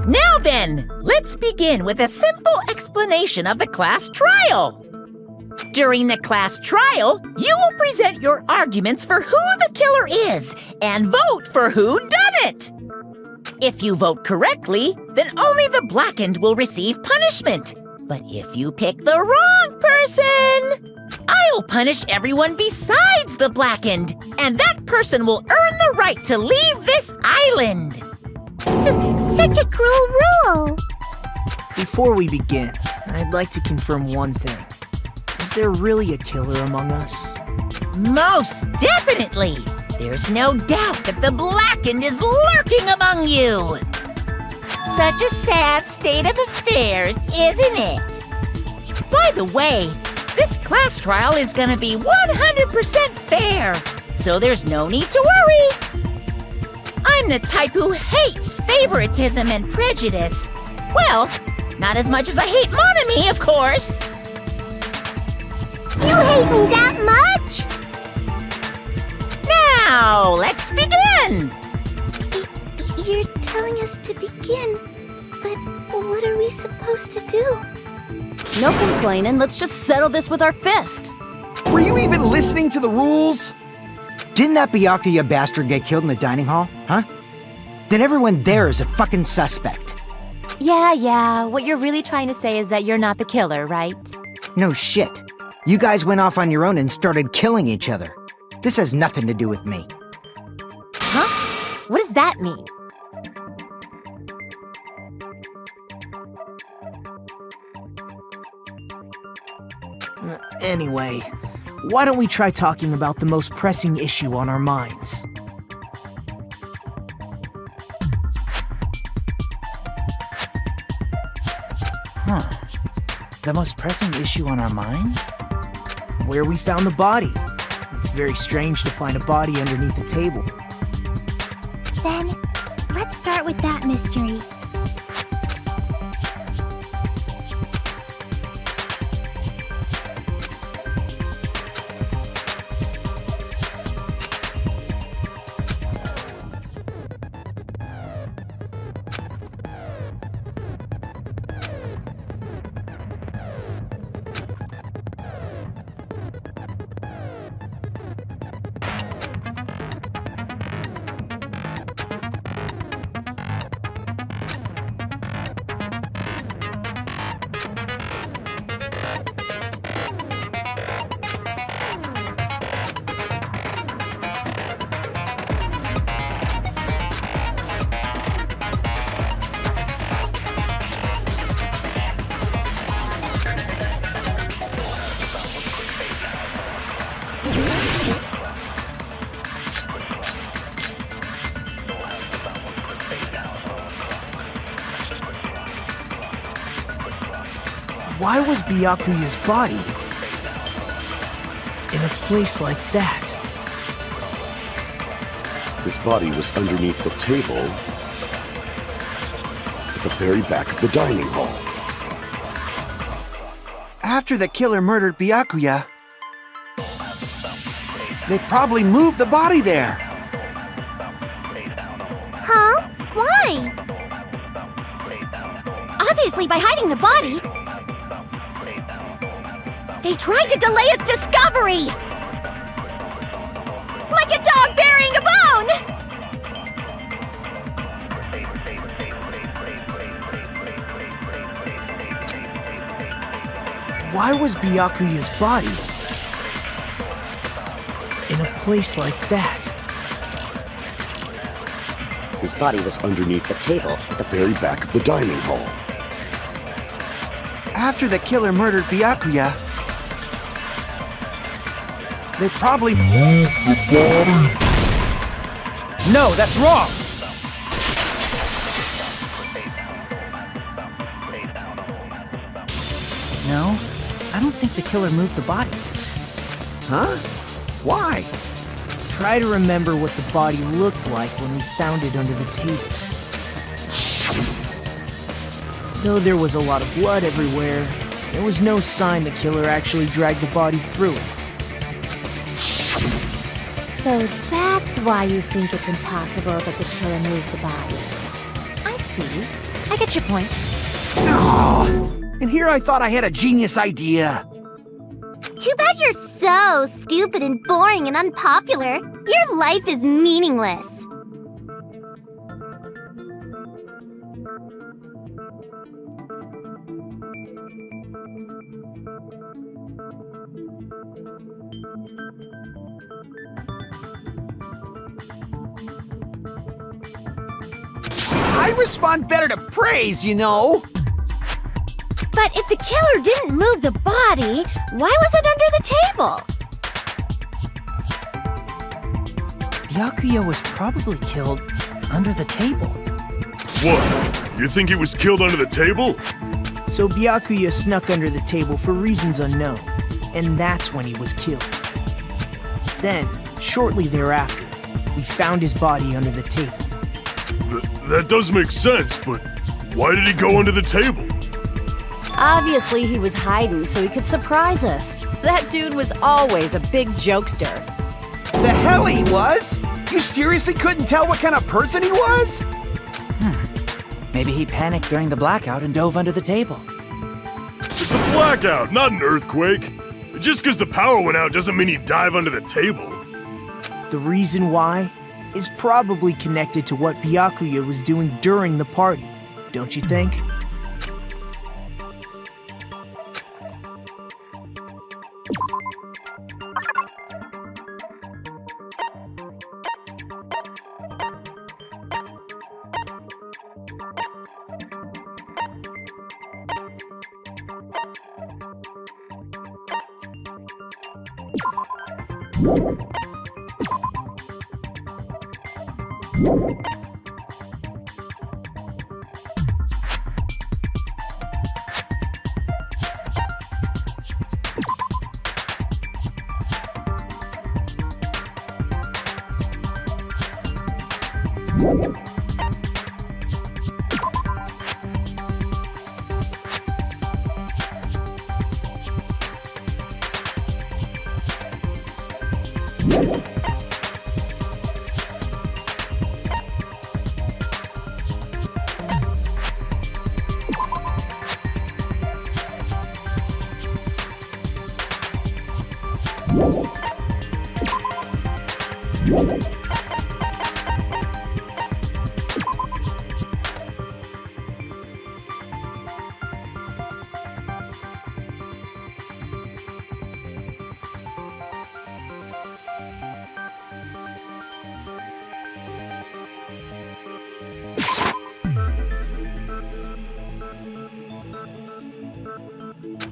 Now then, let's begin with a simple explanation of the class trial. During the class trial, you will present your arguments for who the killer is and vote for who done it. If you vote correctly, then only the blackened will receive punishment. But if you pick the wrong person, I'll punish everyone besides the blackened, and that person will earn the right to leave this island. Such a cruel rule! Before we begin, I'd like to confirm one thing. Is there really a killer among us? Most definitely! There's no doubt that the blackened is lurking among you! Such a sad state of affairs, isn't it? By the way, this class trial is gonna be 100% fair, so there's no need to worry. I'm the type who hates favoritism and prejudice. Well, not as much as I hate monogamy, of course. You hate me that much? Now, let's begin! place to begin. But what are we supposed to do? No complaining, let's just settle this with our fists. Were you even listening to the rules? Didn't that Byakuya bastard get killed in the dining hall, huh? Then everyone there is a fucking suspect. Yeah, what you're really trying to say is that you're not the killer, right? No shit. You guys went off on your own and started killing each other. This has nothing to do with me. Huh? What does that mean? Anyway, why don't we try talking about the most pressing issue on our minds? The most pressing issue on our minds? Where we found the body. It's very strange to find a body underneath a table. Then, let's start with that mystery. Why was Byakuya's body in a place like that? His body was underneath the table at the very back of the dining hall. After the killer murdered Byakuya, they probably moved the body there. Huh? Why? Obviously by hiding the body. They tried to delay its discovery! Like a dog burying a bone! Why was Byakuya's body in a place like that? His body was underneath the table at the very back of the dining hall. After the killer murdered Byakuya, they probably moved the body. No, that's wrong! No, I don't think the killer moved the body. Huh? Why? Try to remember what the body looked like when we found it under the table. Though there was a lot of blood everywhere, there was no sign the killer actually dragged the body through it. So that's why you think it's impossible that the killer moved the body. I see. I get your point. Aw, and here I thought I had a genius idea. Too bad you're so stupid and boring and unpopular. Your life is meaningless. I respond better to praise, you know. But if the killer didn't move the body, why was it under the table? Byakuya was probably killed under the table. What? You think he was killed under the table? So Byakuya snuck under the table for reasons unknown, and that's when he was killed. Then, shortly thereafter, we found his body under the table. That does make sense, but why did he go under the table? Obviously he was hiding so he could surprise us. That dude was always a big jokester. The hell he was? You seriously couldn't tell what kind of person he was? Maybe he panicked during the blackout and dove under the table. It's a blackout, not an earthquake. Just because the power went out doesn't mean he'd dive under the table. The reason why is probably connected to what Byakuya was doing during the party, don't you think?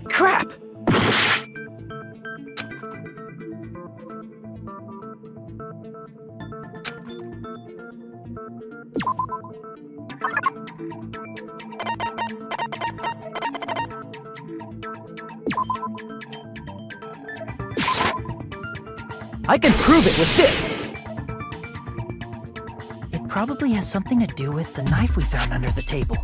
Crap! I can prove it with this! It probably has something to do with the knife we found under the table.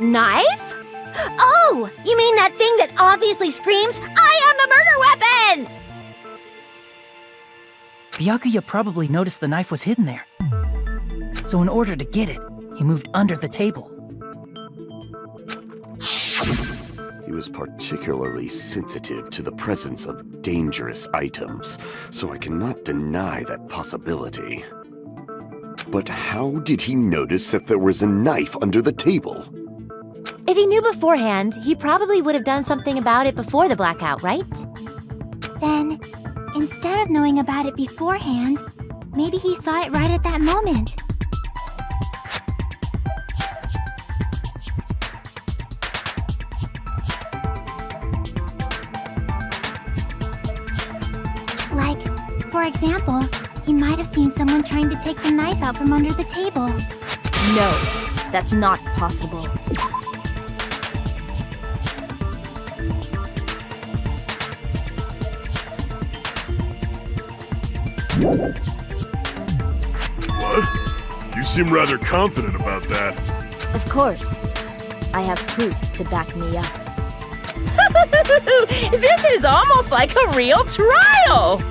Knife? Oh, you mean that thing that obviously screams, "I am the murder weapon!" Byakuya probably noticed the knife was hidden there. So in order to get it, he moved under the table. He was particularly sensitive to the presence of dangerous items, so I cannot deny that possibility. But how did he notice that there was a knife under the table? If he knew beforehand, he probably would have done something about it before the blackout, right? Then, instead of knowing about it beforehand, maybe he saw it right at that moment. Like, for example, he might have seen someone trying to take the knife out from under the table. No, that's not possible. What? You seem rather confident about that. Of course. I have proof to back me up. This is almost like a real trial!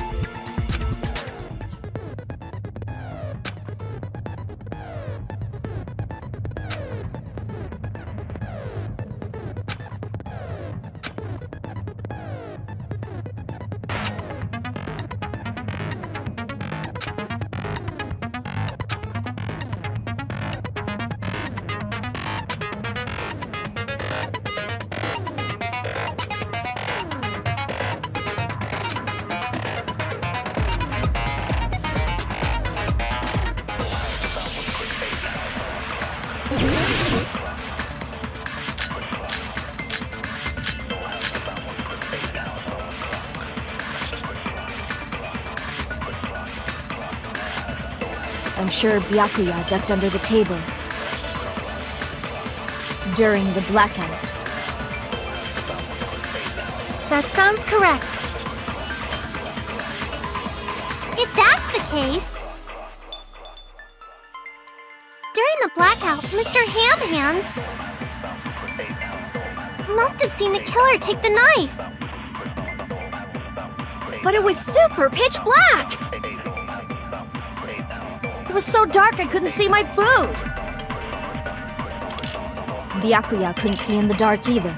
I'm sure Byakuya ducked under the table during the blackout. That sounds correct. If that's the case... During the blackout, Mr. Ham Hands must have seen the killer take the knife. But it was super pitch black! It was so dark I couldn't see my food! Byakuya couldn't see in the dark either.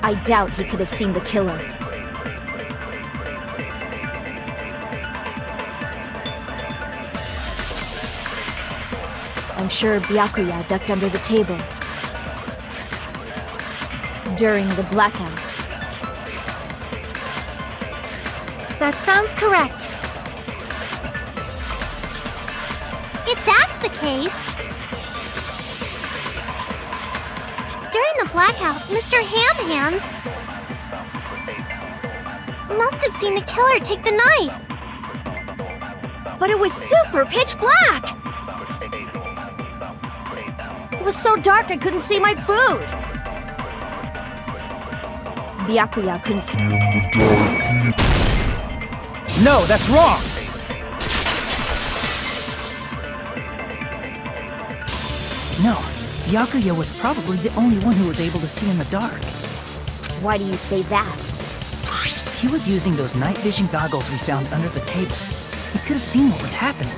I doubt he could have seen the killer. I'm sure Byakuya ducked under the table during the blackout. That sounds correct. If that's the case... During the blackout, Mr. Ham Hands must have seen the killer take the knife. But it was super pitch black! It was so dark I couldn't see my food! Byakuya couldn't see. No, that's wrong! No, Byakuya was probably the only one who was able to see in the dark. Why do you say that? He was using those night vision goggles we found under the table. He could have seen what was happening.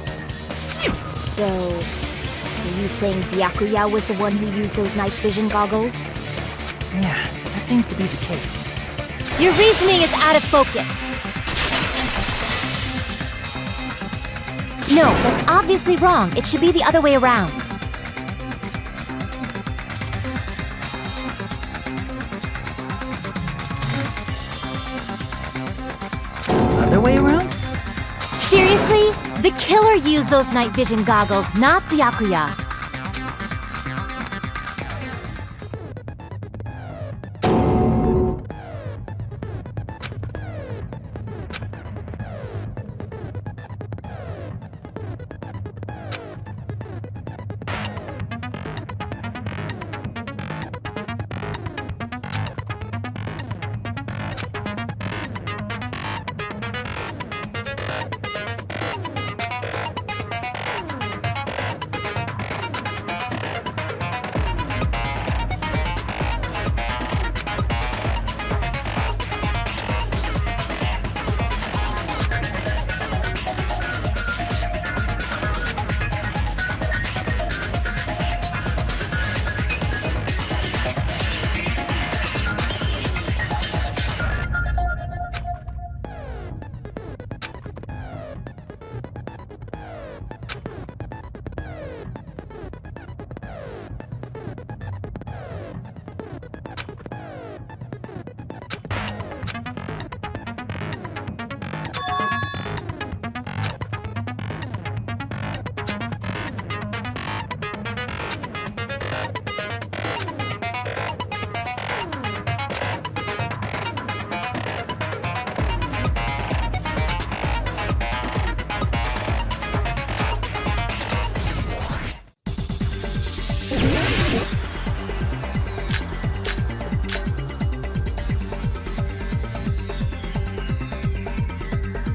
So, are you saying Byakuya was the one who used those night vision goggles? Yeah, that seems to be the case. Your reasoning is out of focus. No, that's obviously wrong. It should be the other way around. Other way around? Seriously? The killer used those night vision goggles, not Byakuya.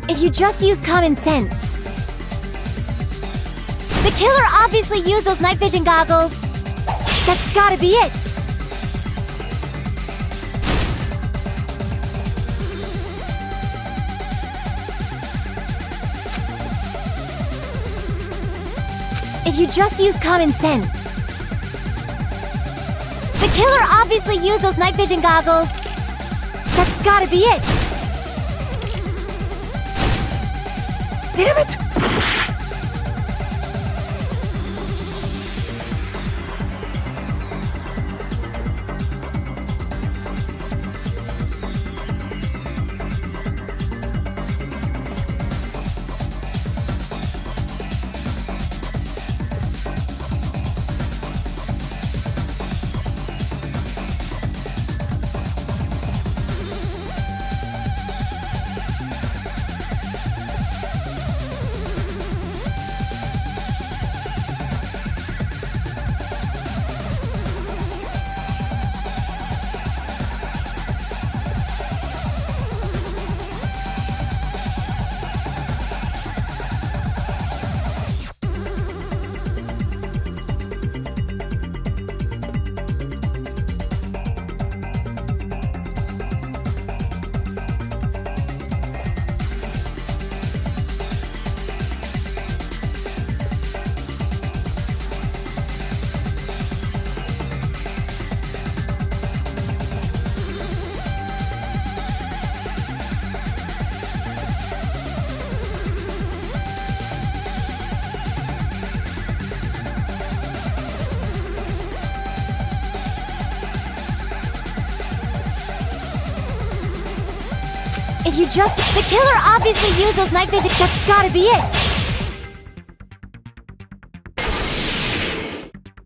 If you just use common sense. The killer obviously used those night vision goggles. That's gotta be it. If you just use common sense. The killer obviously used those night vision goggles. That's gotta be it. Damn it! If you just... The killer obviously used those night vision... That's gotta be it!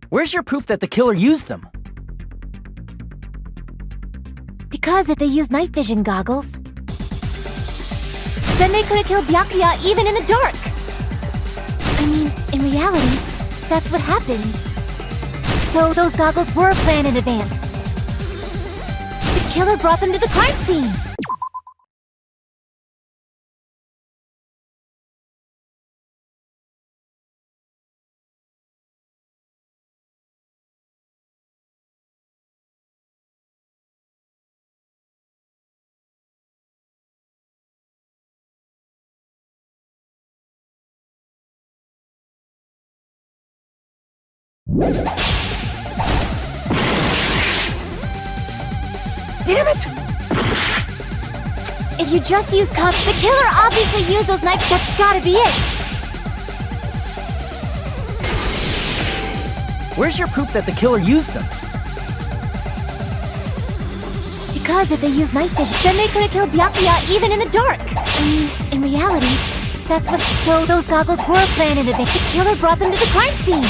Where's your proof that the killer used them? Because if they used night vision goggles, then they could have killed Byakuya even in the dark! I mean, in reality, that's what happened. So those goggles were planned in advance. The killer brought them to the crime scene! Damn it! If you just use the killer obviously used those knives. That's gotta be it! Where's your proof that the killer used them? Because if they used night vision, then they could have killed Byakuya even in the dark! I mean, in reality, that's what... So those goggles were planned in advance. The killer brought them to the crime scene!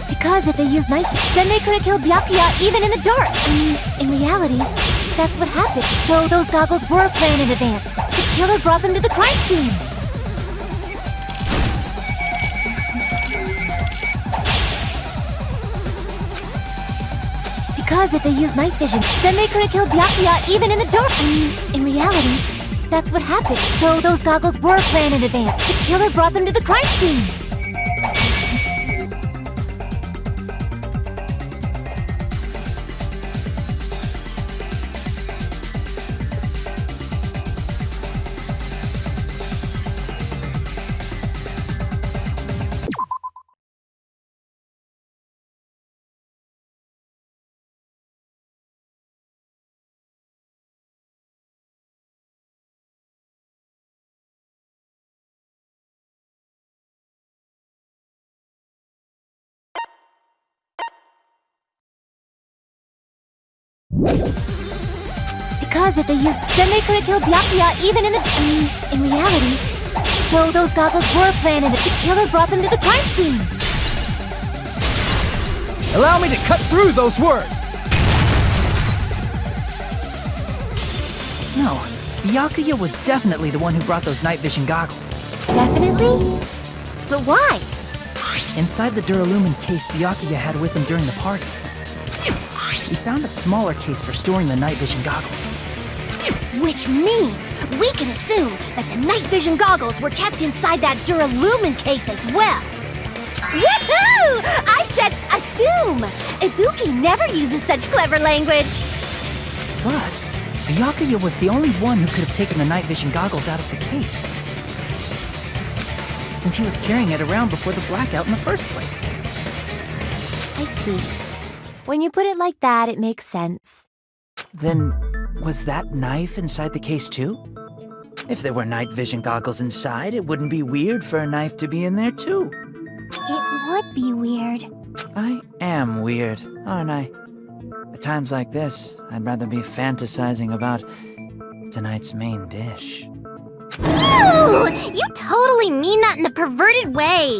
Because if they used night, then they could have killed Byakuya even in the dark! I mean, in reality, that's what happened. So those goggles were planned in advance. The killer brought them to the crime scene! Because if they used night vision, then they could have killed Byakuya even in the dark! I mean, in reality, that's what happened. So those goggles were planned in advance. The killer brought them to the crime scene! Because if they used... Then they could have killed Byakuya even in the... I mean, in reality. So those goggles were planned and the killer brought them to the crime scene! Allow me to cut through those words! No, Byakuya was definitely the one who brought those night vision goggles. Definitely? But why? Inside the Duralumin case Byakuya had with him during the party, we found a smaller case for storing the night vision goggles. Which means we can assume that the night vision goggles were kept inside that Duralumin case as well. Woohoo! I said assume! Ibuki never uses such clever language. Plus, Byakuya was the only one who could have taken the night vision goggles out of the case, since he was carrying it around before the blackout in the first place. I see. When you put it like that, it makes sense. Then, was that knife inside the case too? If there were night vision goggles inside, it wouldn't be weird for a knife to be in there too. It would be weird. I am weird, aren't I? At times like this, I'd rather be fantasizing about tonight's main dish. Ew! You totally mean that in a perverted way.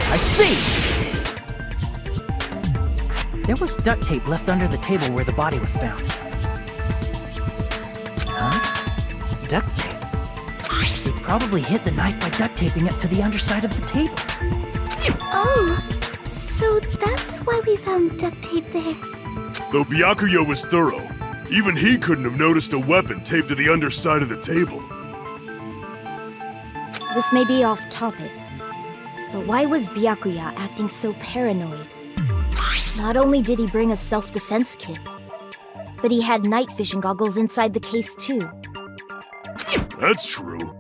I see! There was duct tape left under the table where the body was found. Huh? Duct tape? They probably hid the knife by duct taping it to the underside of the table. Oh, so that's why we found duct tape there. Though Byakuya was thorough, Even he couldn't have noticed a weapon taped to the underside of the table. This may be off topic, but why was Byakuya acting so paranoid? Not only did he bring a self-defense kit, but he had night vision goggles inside the case too. That's true.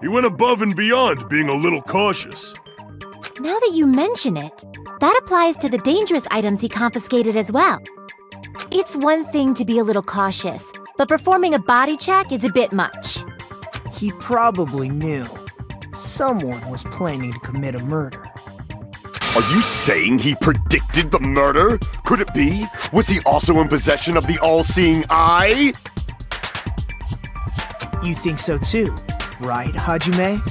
He went above and beyond being a little cautious. Now that you mention it, that applies to the dangerous items he confiscated as well. It's one thing to be a little cautious, but performing a body check is a bit much. He probably knew. Someone was planning to commit a murder. Are you saying he predicted the murder? Could it be? Was he also in possession of the all-seeing eye? You think so too, right, Hajime?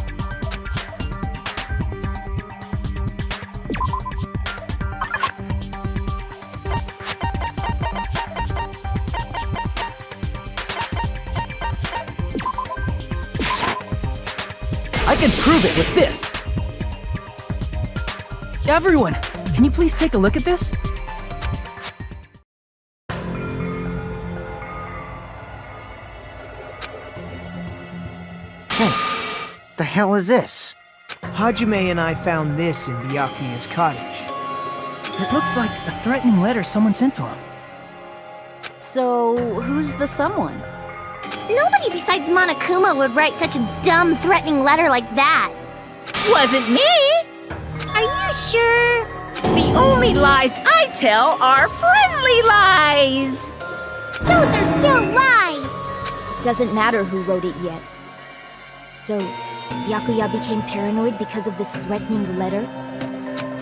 I can prove it with this! Everyone, can you please take a look at this? Hey, the hell is this? Hajime and I found this in Byakuya's cottage. It looks like a threatening letter someone sent to him. So, who's the someone? Nobody besides Monokuma would write such a dumb, threatening letter like that. Wasn't me! Are you sure? The only lies I tell are friendly lies! Those are still lies! Doesn't matter who wrote it yet. So, Byakuya became paranoid because of this threatening letter?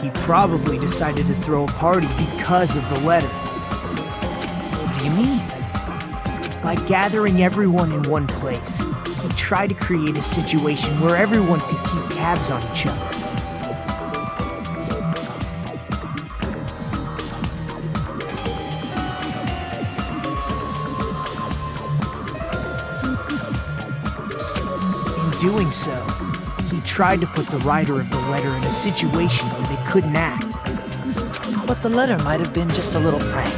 He probably decided to throw a party because of the letter. What do you mean? By gathering everyone in one place, he tried to create a situation where everyone could keep tabs on each other. In doing so, he tried to put the writer of the letter in a situation where they couldn't act. But the letter might have been just a little prank.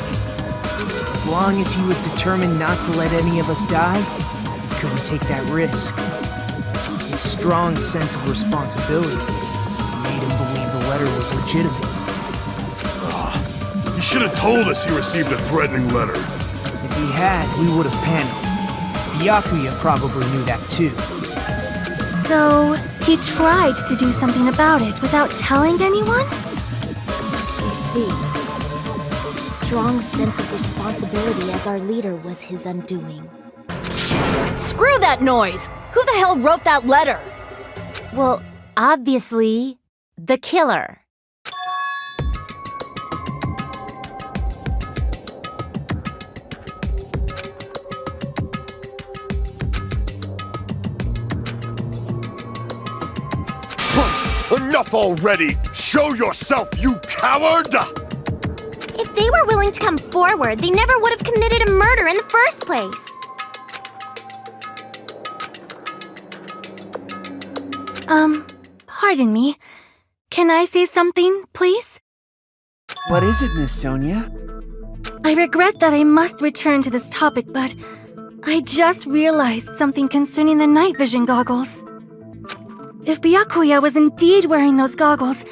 As long as he was determined not to let any of us die, he couldn't take that risk. His strong sense of responsibility made him believe the letter was legitimate. He should have told us he received a threatening letter. If he had, we would have panicked. Byakuya probably knew that too. So, he tried to do something about it without telling anyone? I see. Strong sense of responsibility as our leader was his undoing. Screw that noise! Who the hell wrote that letter? Well, obviously, the killer. Enough already! Show yourself, you coward! If they were willing to come forward, they never would have committed a murder in the first place. Pardon me. Can I say something, please? What is it, Miss Sonia? I regret that I must return to this topic, but I just realized something concerning the night vision goggles. If Byakuya was indeed wearing those goggles,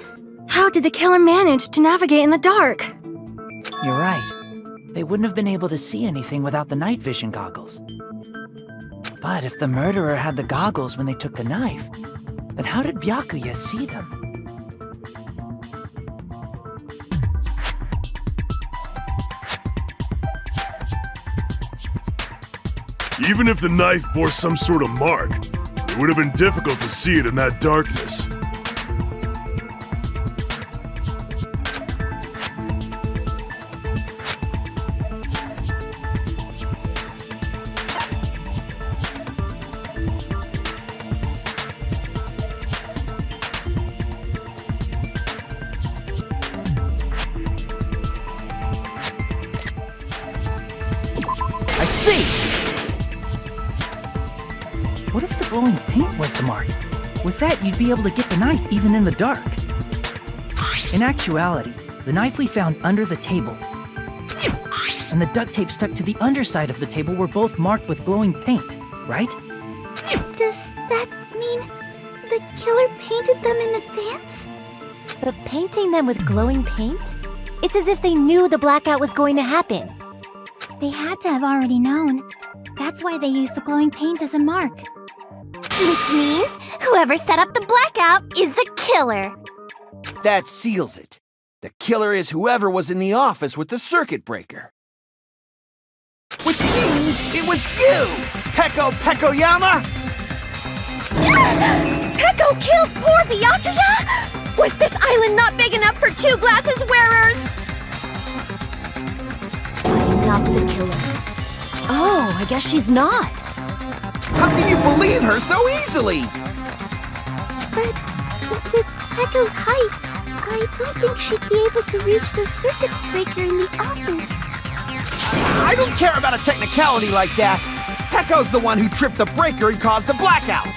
how did the killer manage to navigate in the dark? You're right. They wouldn't have been able to see anything without the night vision goggles. But if the murderer had the goggles when they took the knife, then how did Byakuya see them? Even if the knife bore some sort of mark, it would have been difficult to see it in that darkness. I see! What if the glowing paint was the mark? With that, you'd be able to get the knife even in the dark. In actuality, the knife we found under the table and the duct tape stuck to the underside of the table were both marked with glowing paint, right? Does that mean the killer painted them in advance? But painting them with glowing paint? It's as if they knew the blackout was going to happen. They had to have already known. That's why they used the glowing paint as a mark. Which means whoever set up the blackout is the killer. That seals it. The killer is whoever was in the office with the circuit breaker. Which means it was you, Peko Pekoyama! Peko killed poor Byakuya? Was this island not big enough for 2 glasses wearers? I'm not the killer. Oh, I guess she's not. How can you believe her so easily? But with Peko's height, I don't think she'd be able to reach the circuit breaker in the office. I don't care about a technicality like that. Peko's the one who tripped the breaker and caused the blackout.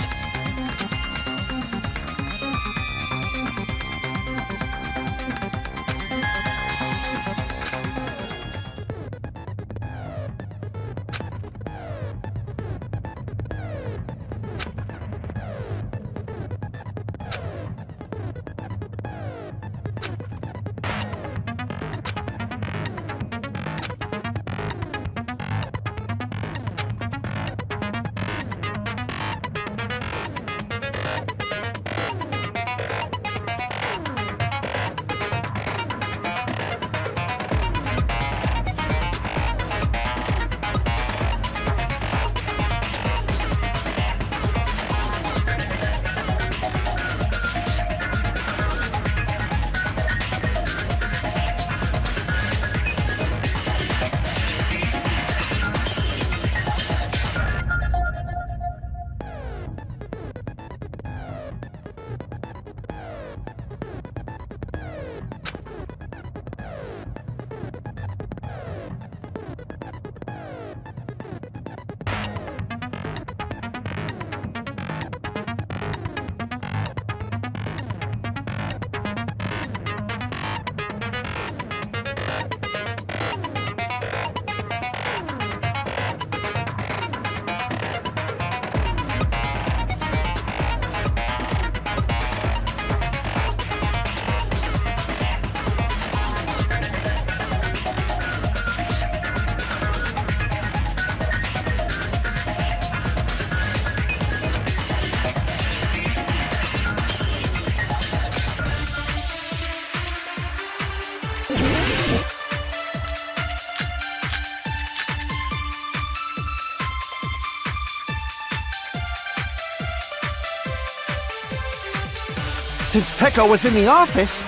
Since Peko was in the office,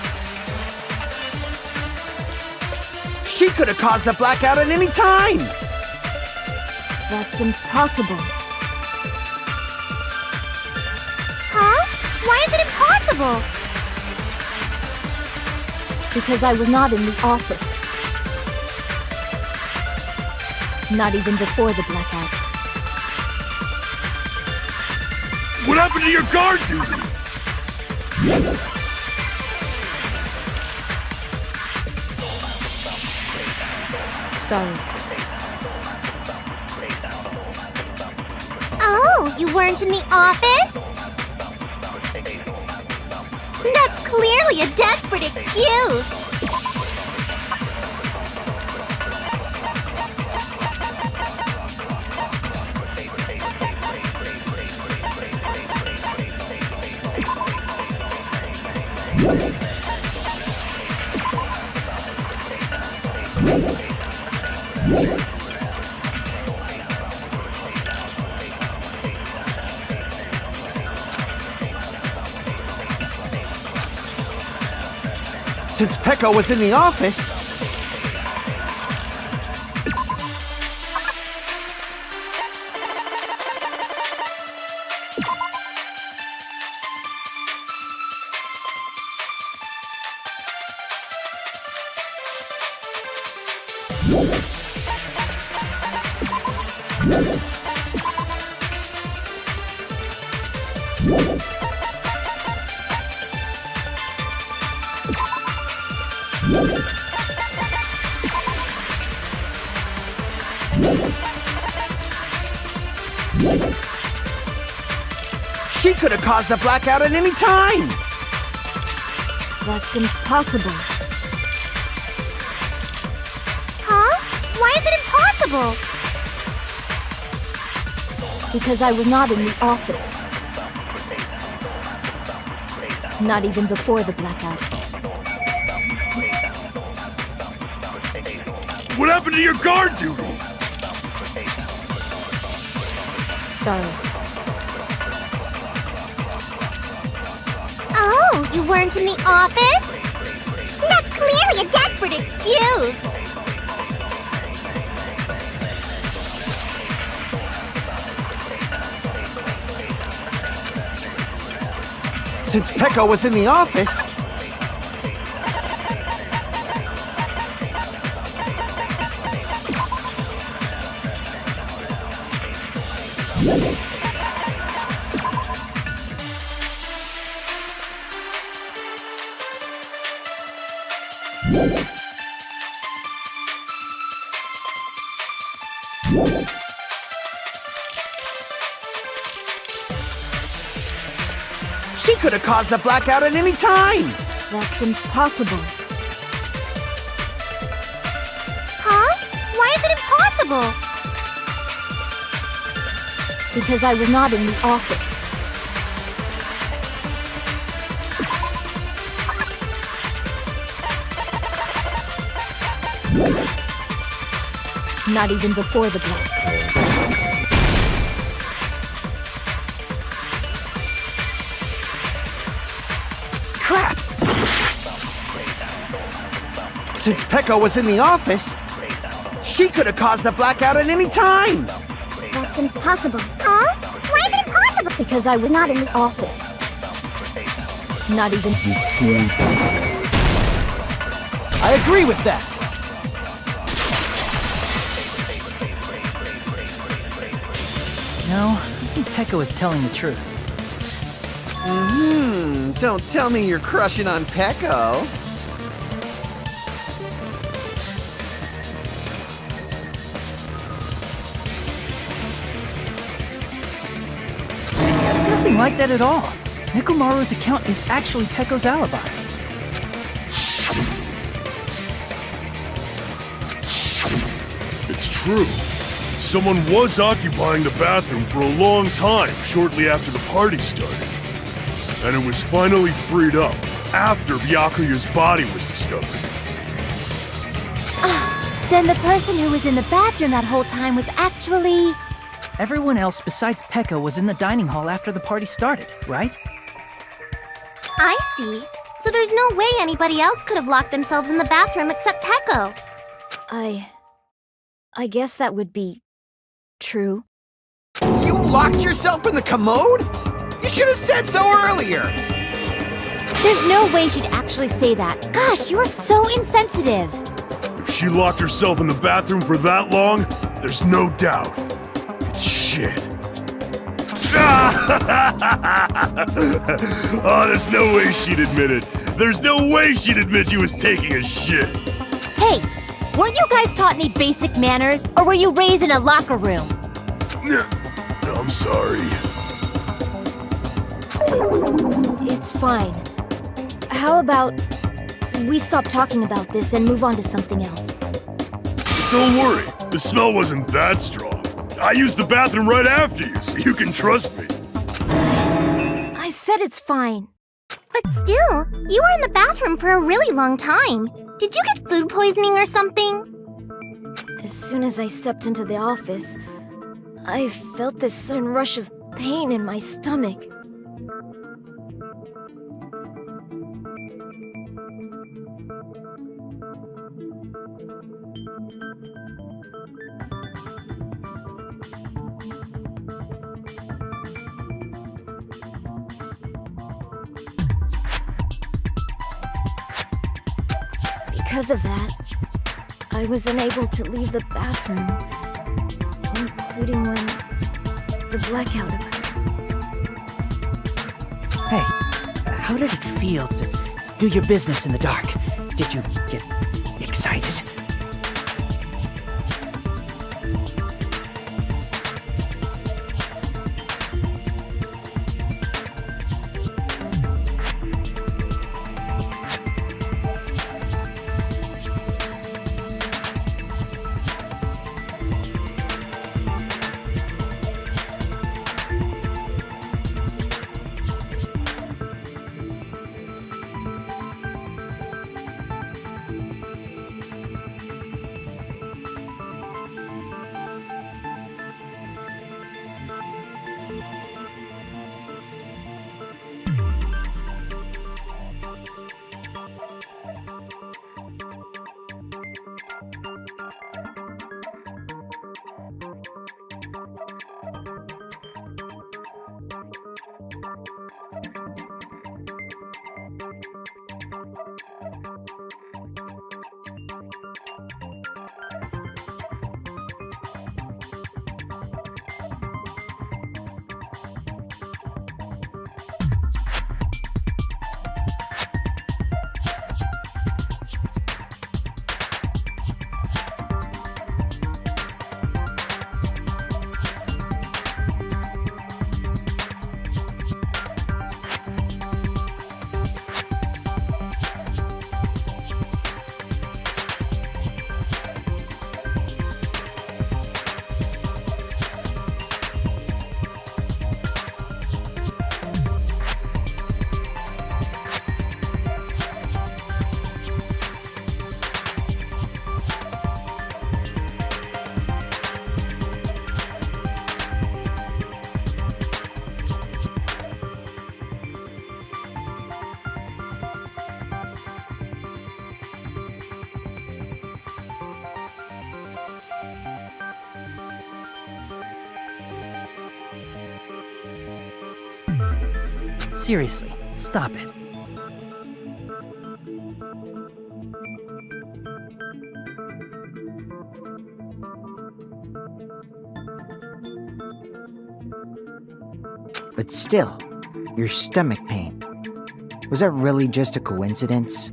she could have caused the blackout at any time. That's impossible. Huh? Why is it impossible? Because I was not in the office. Not even before the blackout. What happened to your guard duty? Sorry. Oh, you weren't in the office? That's clearly a desperate excuse. Since Peko was in the office, She could have caused the blackout at any time! That's impossible. Huh? Why is it impossible? Because I was not in the office. Not even before the blackout. What happened to your guard duty? Sorry. Oh, you weren't in the office? That's clearly a desperate excuse. Since Pecco was in the office, she could have caused the blackout at any time! That's impossible. Huh? Why is it impossible? Because I was not in the office. Not even before the blackout. Crap! Since Pecco was in the office, she could have caused the blackout at any time! That's impossible. Huh? Why is it impossible? Because I was not in the office. Not even. I agree with that. No, I think Pecco is telling the truth. Don't tell me you're crushing on Pecco. It's nothing like that at all. Nekomaru's account is actually Pecco's alibi. It's true. Someone was occupying the bathroom for a long time shortly after the party started. And it was finally freed up after Byakuya's body was discovered. Then the person who was in the bathroom that whole time was actually... Everyone else besides Pecco was in the dining hall after the party started, right? I see. So there's no way anybody else could have locked themselves in the bathroom except Pecco. I guess that would be... true. You locked yourself in the commode? You should have said so earlier! There's no way she'd actually say that. Gosh, you're so insensitive. If she locked herself in the bathroom for that long, there's no doubt. It's shit. Oh, there's no way she'd admit it. There's no way she'd admit she was taking a shit. Hey, weren't you guys taught any basic manners? Or were you raised in a locker room? I'm sorry. It's fine. How about we stop talking about this and move on to something else? Don't worry, the smell wasn't that strong. I used the bathroom right after you, so you can trust me. I said it's fine. But still, you were in the bathroom for a really long time. Did you get food poisoning or something? As soon as I stepped into the office, I felt this sudden rush of pain in my stomach. Because of that, I was unable to leave the bathroom, including when the blackout occurred. Hey, how did it feel to do your business in the dark? Did you get excited? Seriously, stop it. But still, your stomach pain. Was that really just a coincidence?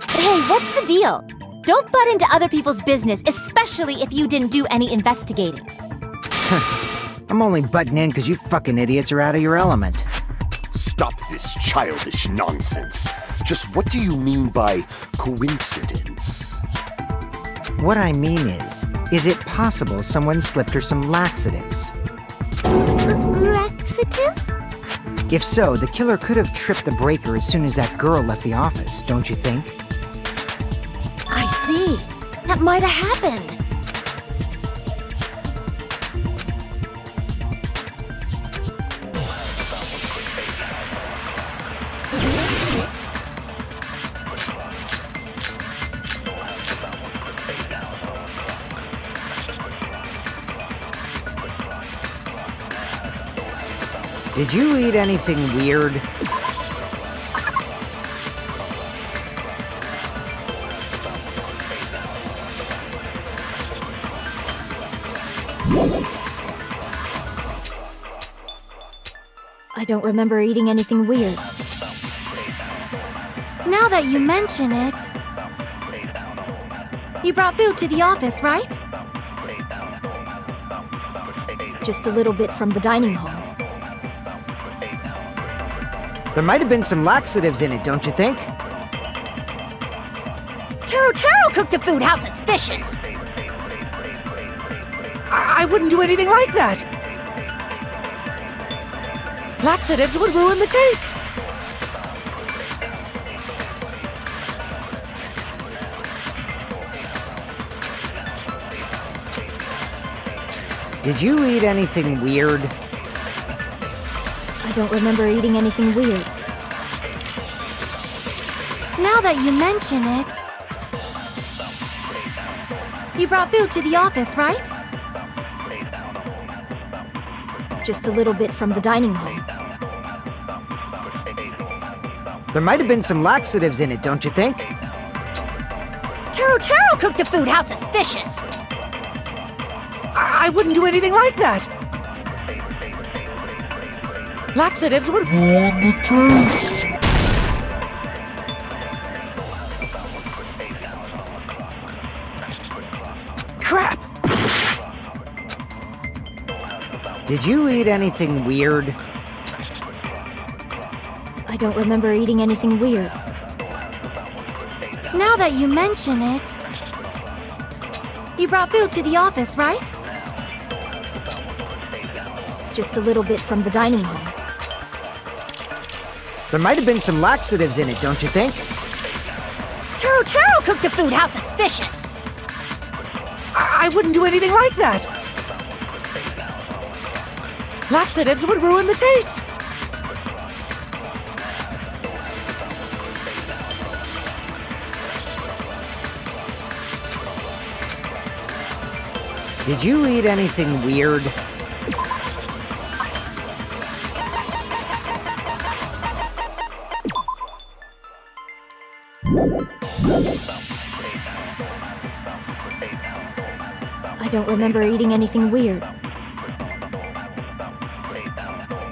Hey, what's the deal? Don't butt into other people's business, especially if you didn't do any investigating. I'm only butting in because you fucking idiots are out of your element. Stop this childish nonsense. Just what do you mean by coincidence? What I mean is it possible someone slipped her some laxatives? Laxatives? If so, the killer could have tripped the breaker as soon as that girl left the office, don't you think? I see. That might have happened. Did you eat anything weird? I don't remember eating anything weird. Now that you mention it... You brought food to the office, right? Just a little bit from the dining hall. There might have been some laxatives in it, don't you think? Taro cooked the food. How suspicious! I wouldn't do anything like that. Laxatives would ruin the taste. Did you eat anything weird? I don't remember eating anything weird. Now that you mention it... You brought food to the office, right? Just a little bit from the dining hall. There might have been some laxatives in it, don't you think? Taro cooked the food. How suspicious! I wouldn't do anything like that. Laxatives would ruin the taste. Crap! Did you eat anything weird? I don't remember eating anything weird. Now that you mention it... You brought food to the office, right? Just a little bit from the dining hall. There might have been some laxatives in it, don't you think? Taro cooked the food. How suspicious! I wouldn't do anything like that. Laxatives would ruin the taste. Did you eat anything weird? I don't remember eating anything weird.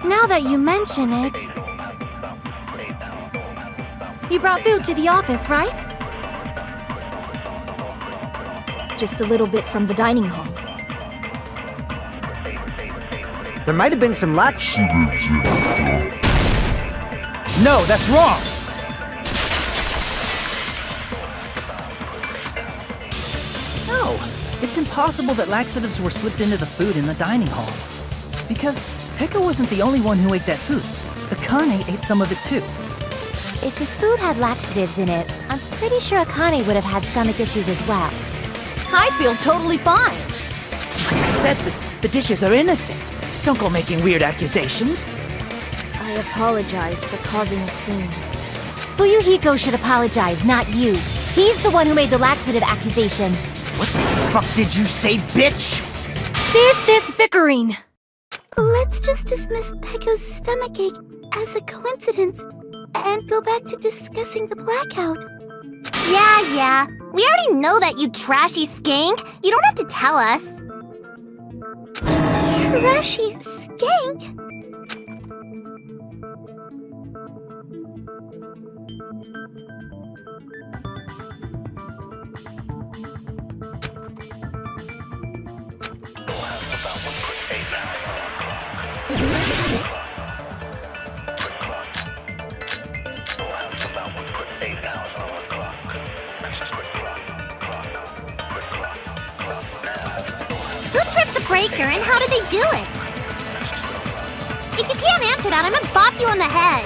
Now that you mention it... You brought food to the office, right? Just a little bit from the dining hall. There might have been some laxatives in it. No, that's wrong! No, it's impossible that laxatives were slipped into the food in the dining hall. Because Pekka wasn't the only one who ate that food. Akane ate some of it too. If the food had laxatives in it, I'm pretty sure Akane would have had stomach issues as well. I feel totally fine. Like I said, the dishes are innocent. Don't go making weird accusations. I apologize for causing a scene. Fuyuhiko should apologize, not you. He's the one who made the laxative accusation. What the fuck did you say, bitch? Cease this bickering! Let's just dismiss Pekko's stomachache as a coincidence and go back to discussing the blackout. Yeah. We already know that, you trashy skank. You don't have to tell us. Trashy skank? Who tripped the breaker and how did they do it? If you can't answer that, I'm gonna bop you on the head.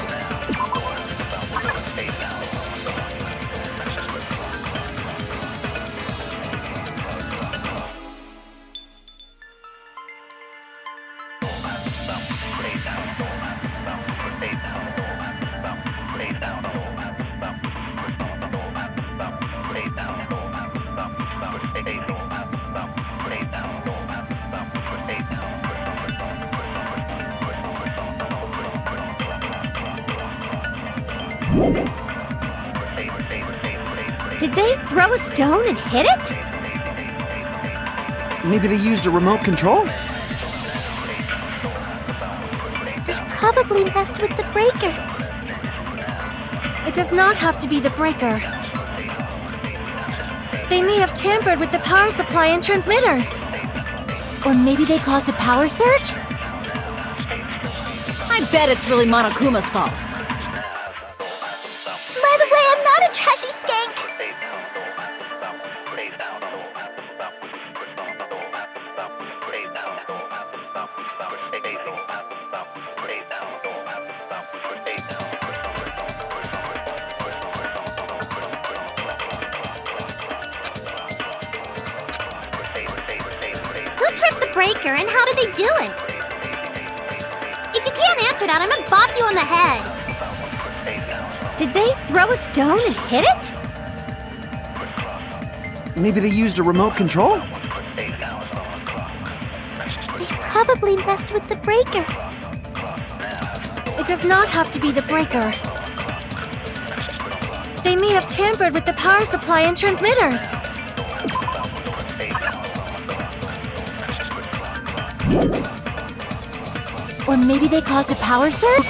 Did they throw a stone and hit it? Maybe they used a remote control? They probably messed with the breaker. It does not have to be the breaker. They may have tampered with the power supply and transmitters. Or maybe they caused a power surge? I bet it's really Monokuma's fault. By the way, I'm not a trashy skank! Who tripped the breaker and how did they do it? If you can't answer that, I'm gonna bop you on the head. Did they throw a stone and hit it? Maybe they used a remote control? They probably messed with the breaker. It does not have to be the breaker. They may have tampered with the power supply and transmitters. Or maybe they caused a power surge?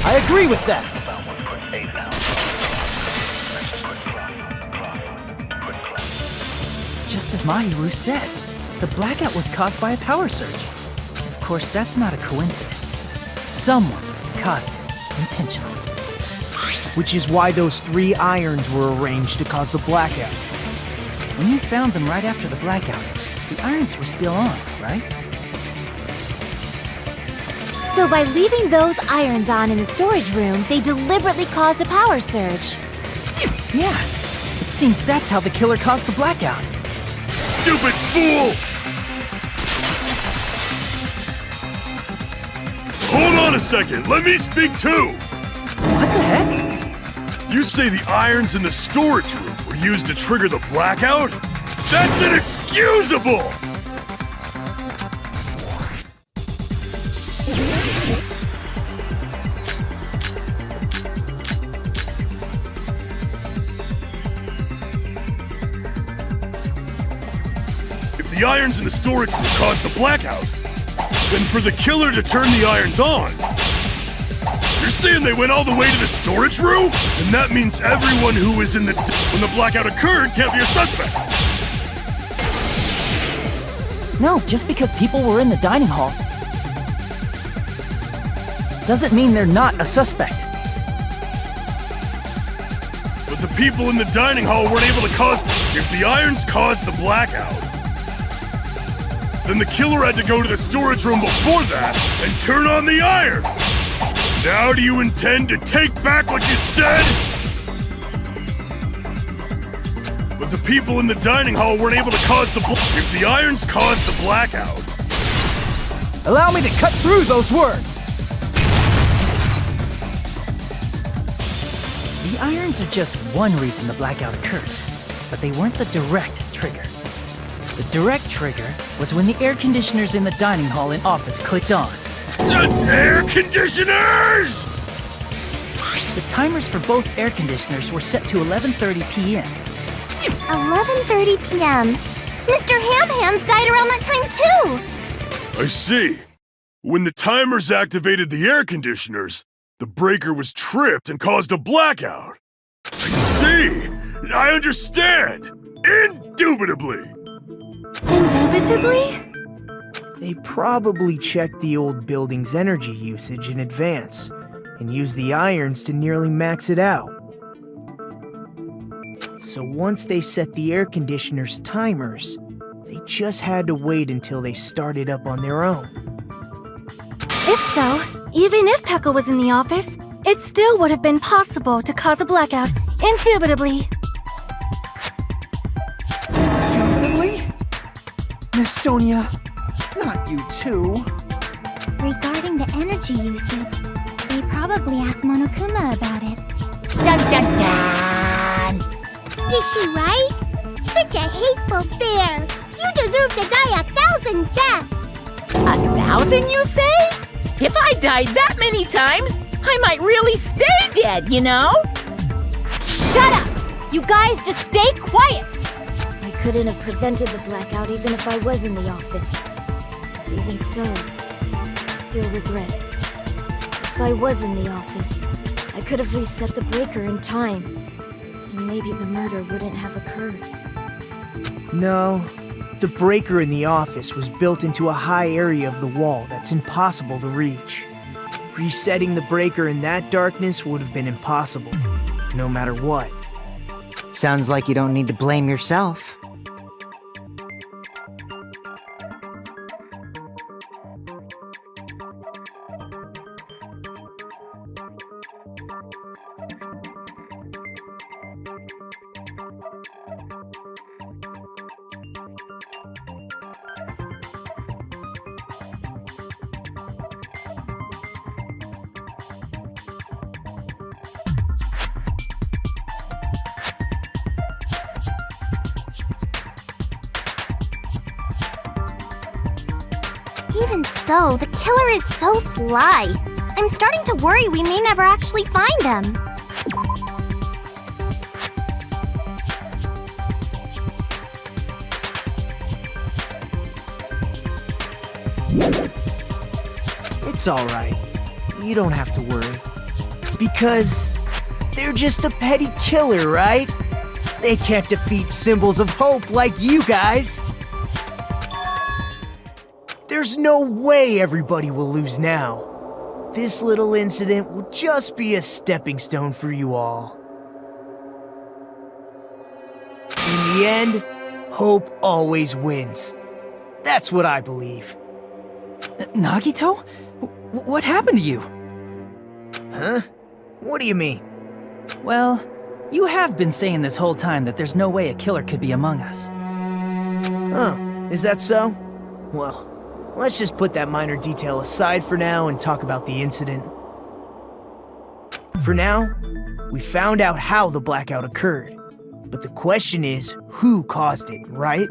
I agree with that! It's just as Mahiru said. The blackout was caused by a power surge. Of course, that's not a coincidence. Someone caused it intentionally. Which is why those 3 irons were arranged to cause the blackout. When you found them right after the blackout, the irons were still on, right? So by leaving those irons on in the storage room, they deliberately caused a power surge. Yeah. It seems that's how the killer caused the blackout. Stupid fool! Hold on a second, let me speak too! What the heck? You say the irons in the storage room were used to trigger the blackout? That's inexcusable! If the irons in the storage room caused the blackout, then for the killer to turn the irons on, you're saying they went all the way to the storage room? And that means everyone who was in the when the blackout occurred can't be a suspect. No, just because people were in the dining hall doesn't mean they're not a suspect. But the people in the dining hall weren't able to cause... If the irons caused the blackout, then the killer had to go to the storage room before that and turn on the iron. Now do you intend to take back what you said? But the people in the dining hall weren't able to cause the If the irons caused the blackout... Allow me to cut through those words! The irons are just one reason the blackout occurred, but they weren't the direct trigger. The The direct trigger was when the air conditioners in the dining hall and office clicked on. Air conditioners! The timers for both air conditioners were set to 11:30 p.m. 11:30 p.m. Mr. Ham-Hams died around that time too! I see. When the timers activated the air conditioners, the breaker was tripped and caused a blackout. I see! I understand! Indubitably! Indubitably? They probably checked the old building's energy usage in advance and used the irons to nearly max it out. So once they set the air conditioner's timers, they just had to wait until they started up on their own. If so, even if Pekka was in the office, it still would have been possible to cause a blackout, indubitably. Indubitably? Miss Sonia, not you too. Regarding the energy usage, they probably asked Monokuma about it. Dun dun dun! Is she right? Such a hateful bear! You deserve to die 1,000 deaths! 1,000, you say? If I died that many times, I might really stay dead, you know? Shut up! You guys just stay quiet! I couldn't have prevented the blackout even if I was in the office. But even so, I feel regret. If I was in the office, I could have reset the breaker in time. And maybe the murder wouldn't have occurred. No, the breaker in the office was built into a high area of the wall that's impossible to reach. Resetting the breaker in that darkness would have been impossible, no matter what. Sounds like you don't need to blame yourself. Even so, the killer is so sly. I'm starting to worry we may never actually find them. It's alright. You don't have to worry. Because they're just a petty killer, right? They can't defeat symbols of hope like you guys. There's no way everybody will lose now. This little incident will just be a stepping stone for you all. In the end, hope always wins. That's what I believe. Nagito? What happened to you? Huh? What do you mean? Well, you have been saying this whole time that there's no way a killer could be among us. Oh, is that so? Well, let's just put that minor detail aside for now and talk about the incident. For now, we found out how the blackout occurred. But the question is, who caused it, right?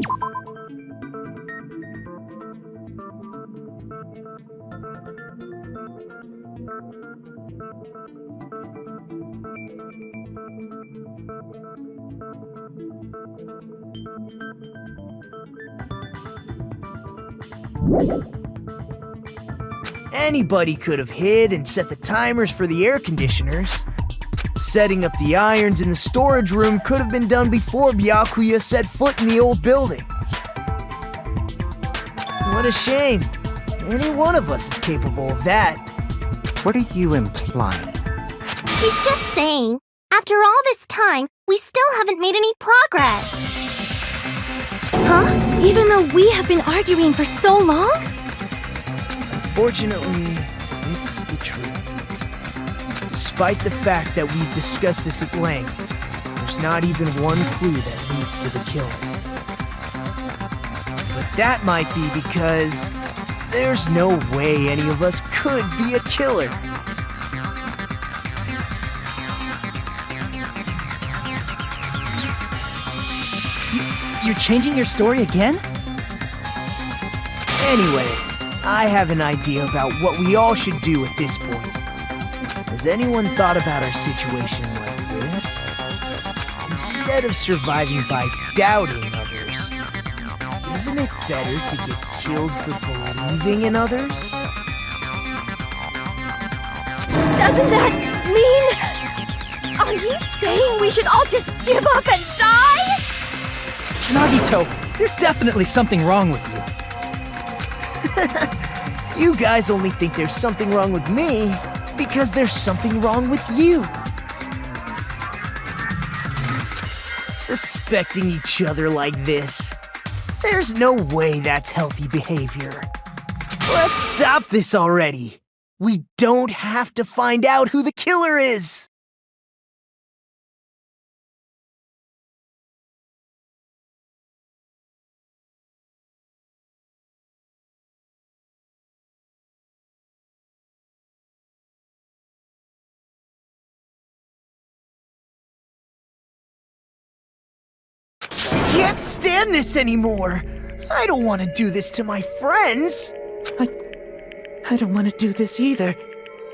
Anybody could have hid and set the timers for the air conditioners. Setting up the irons in the storage room could have been done before Byakuya set foot in the old building. What a shame. Any one of us is capable of that. What are you implying? He's just saying, after all this time, we still haven't made any progress. Huh? Even though we have been arguing for so long? Unfortunately, it's the truth. Despite the fact that we've discussed this at length, there's not even one clue that leads to the killing. But that might be because there's no way any of us could be a killer. You're changing your story again? Anyway, I have an idea about what we all should do at this point. Has anyone thought about our situation like this? Instead of surviving by doubting others, isn't it better to get killed for believing in others? Doesn't that mean... Are you saying we should all just give up and die? Nagito, there's definitely something wrong with you. You guys only think there's something wrong with me because there's something wrong with you. Suspecting each other like this. There's no way that's healthy behavior. Let's stop this already. We don't have to find out who the killer is. I can't stand this anymore. I don't want to do this to my friends. I don't want to do this either.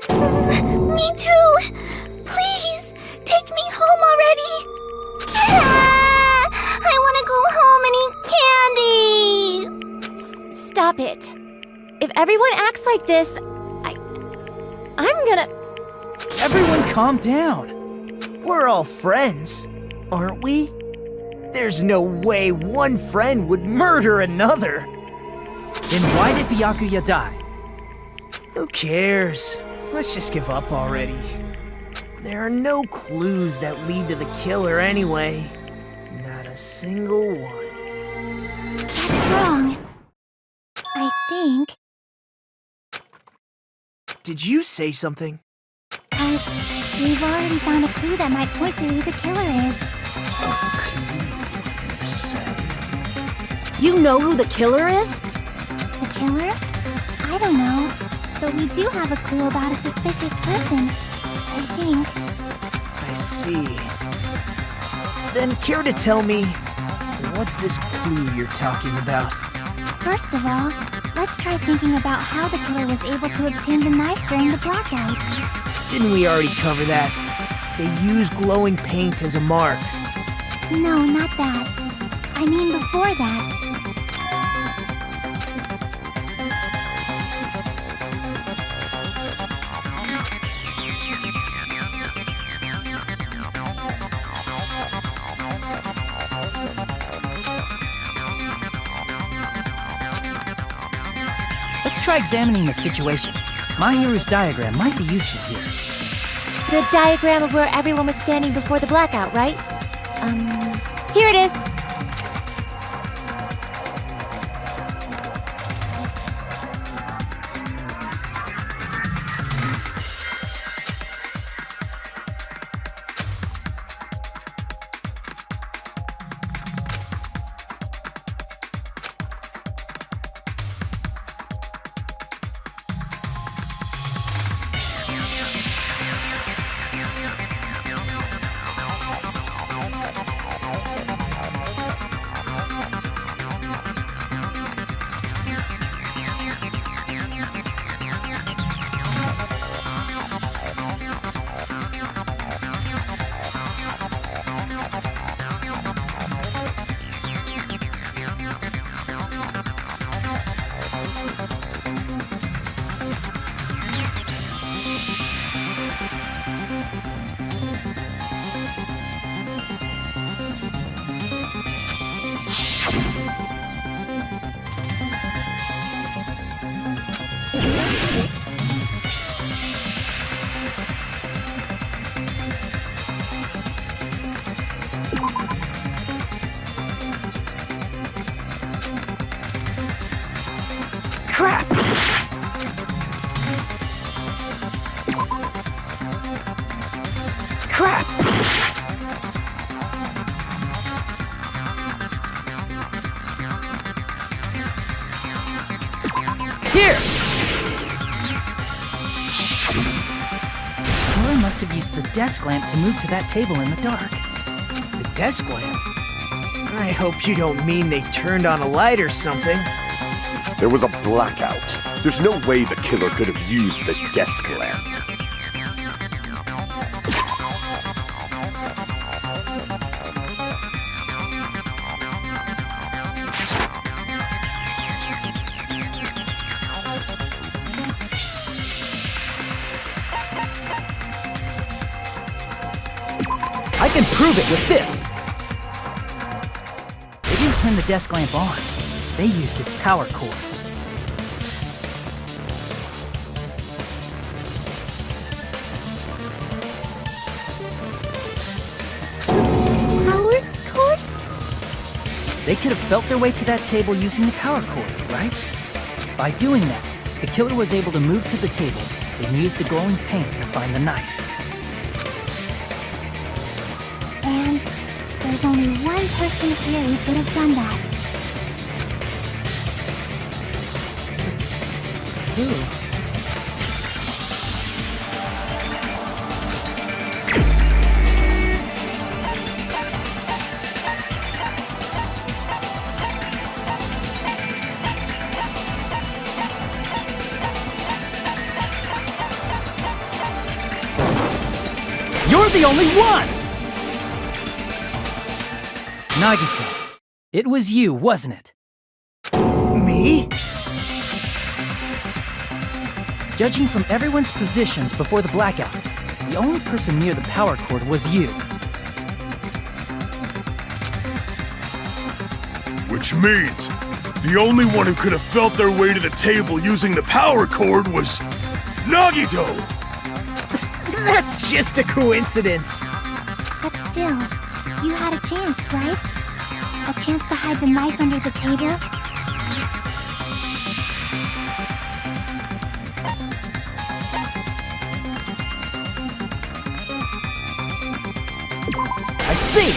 Me too! Please, take me home already! I want to go home and eat candy! Stop it. If everyone acts like this, I'm gonna... Everyone calm down. We're all friends, aren't we? There's no way one friend would murder another. Then why did Byakuya die? Who cares? Let's just give up already. There are no clues that lead to the killer anyway. Not a single one. That's wrong. I think... Did you say something? We've already found a clue that might point to who the killer is. You know who the killer is? The killer? I don't know. But we do have a clue about a suspicious person. I think. I see. Then care to tell me, what's this clue you're talking about? First of all, let's try thinking about how the killer was able to obtain the knife during the blackout. Didn't we already cover that? They use glowing paint as a mark. No, not that. I mean before that. Let's try examining the situation. Mahiru's diagram might be useful here. The diagram of where everyone was standing before the blackout, right? Here it is. Crap! Crap! Here! Killer must have used the desk lamp to move to that table in the dark. The desk lamp? I hope you don't mean they turned on a light or something. There was a blackout. There's no way the killer could have used the desk lamp. I can prove it with this! They didn't turn the desk lamp on. They used its power cord. Power cord? They could have felt their way to that table using the power cord, right? By doing that, the killer was able to move to the table and use the glowing paint to find the knife. And there's only one person here who could have done that. Who? You're the only one! Nagito, it was you, wasn't it? Me? Judging from everyone's positions before the blackout, the only person near the power cord was you. Which means the only one who could have felt their way to the table using the power cord was Nagito! That's just a coincidence. But still, you had a chance, right? A chance to hide the knife under the table? I see!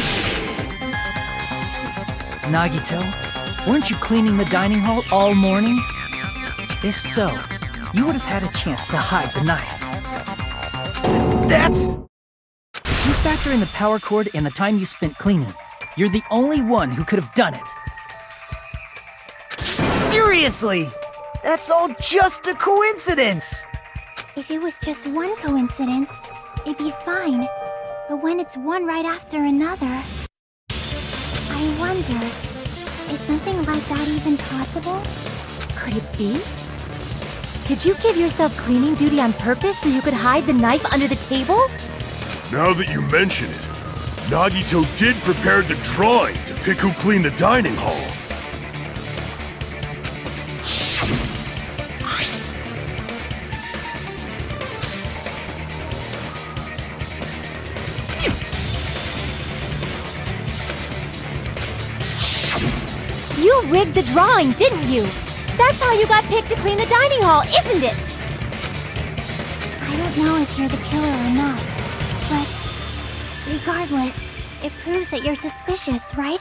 Nagito, weren't you cleaning the dining hall all morning? If so, you would have had a chance to hide the knife. That's... If you factor in the power cord and the time you spent cleaning, you're the only one who could have done it. Seriously! That's all just a coincidence! If it was just one coincidence, it'd be fine. But when it's one right after another... I wonder, is something like that even possible? Could it be? Did you give yourself cleaning duty on purpose so you could hide the knife under the table? Now that you mention it, Nagito did prepare the drawing to pick who cleaned the dining hall. You rigged the drawing, didn't you? That's how you got picked to clean the dining hall, isn't it? I don't know if you're the killer or not, but regardless, it proves that you're suspicious, right?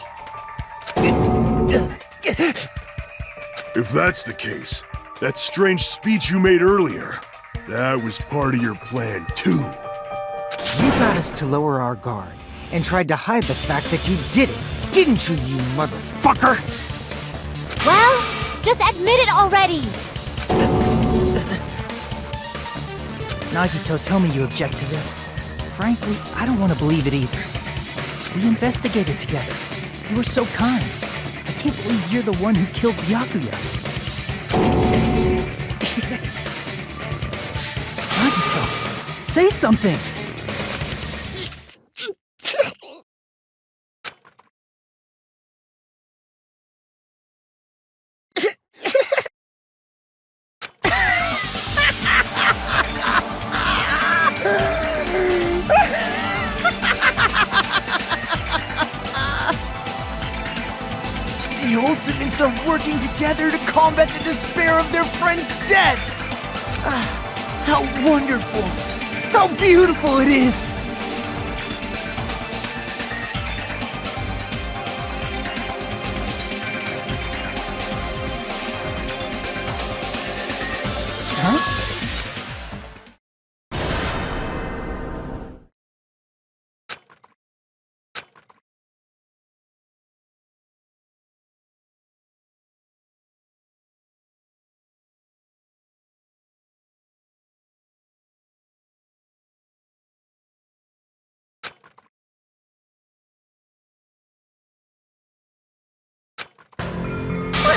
If that's the case, that strange speech you made earlier, that was part of your plan too. You got us to lower our guard and tried to hide the fact that you did it, didn't you, you motherfucker? Well, just admit it already! Nagito, tell me you object to this. Frankly, I don't want to believe it either. We investigated together. You were so kind. I can't believe you're the one who killed Byakuya. Nagito, say something! The Ultimates are working together to combat the despair of their friend's death! Ah, how wonderful! How beautiful it is! Huh?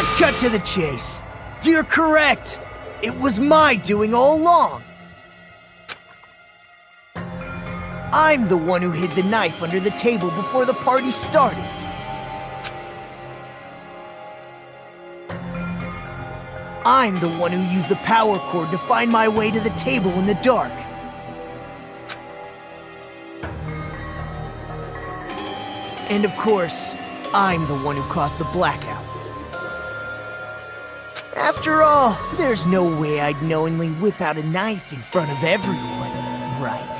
Let's cut to the chase. You're correct. It was my doing all along. I'm the one who hid the knife under the table before the party started. I'm the one who used the power cord to find my way to the table in the dark. And of course, I'm the one who caused the blackout. After all, there's no way I'd knowingly whip out a knife in front of everyone, right?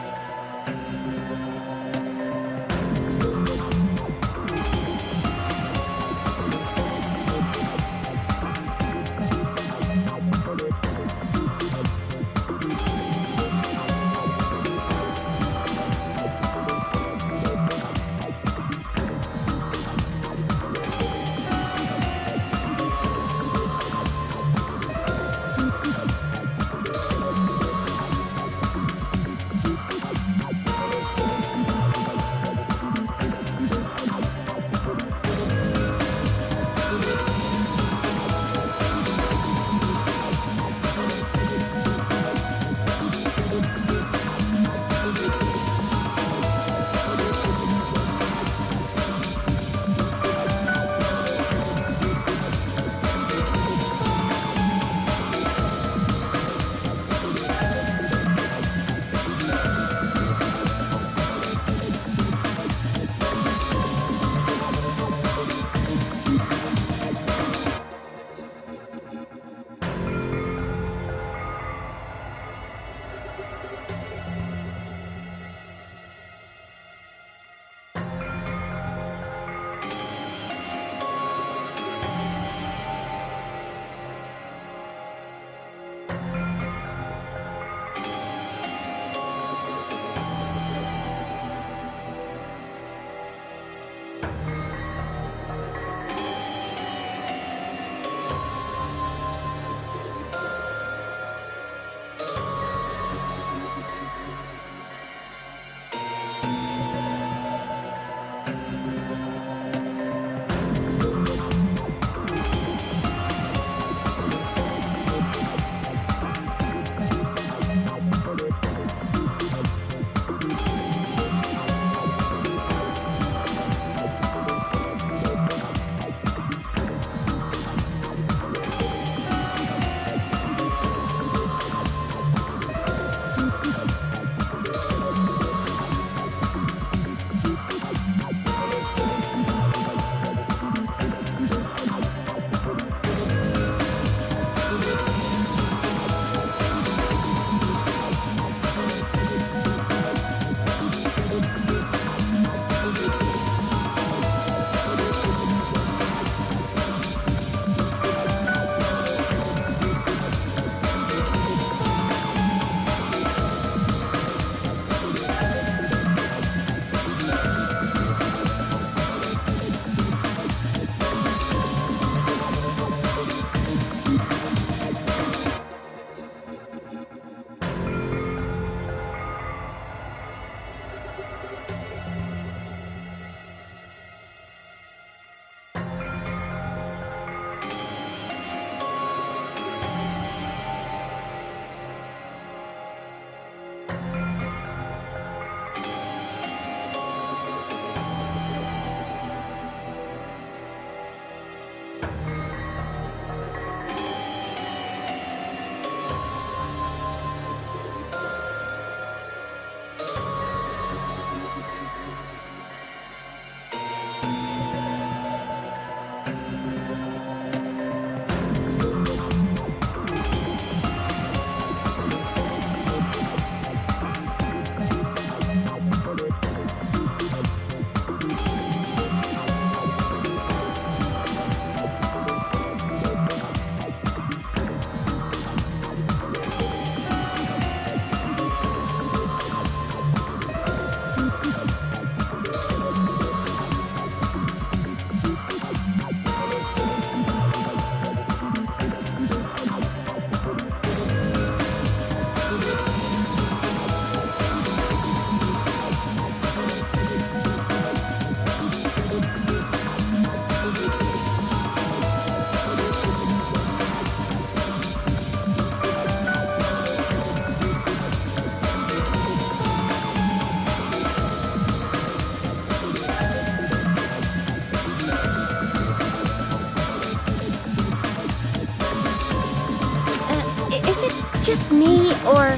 it just me, or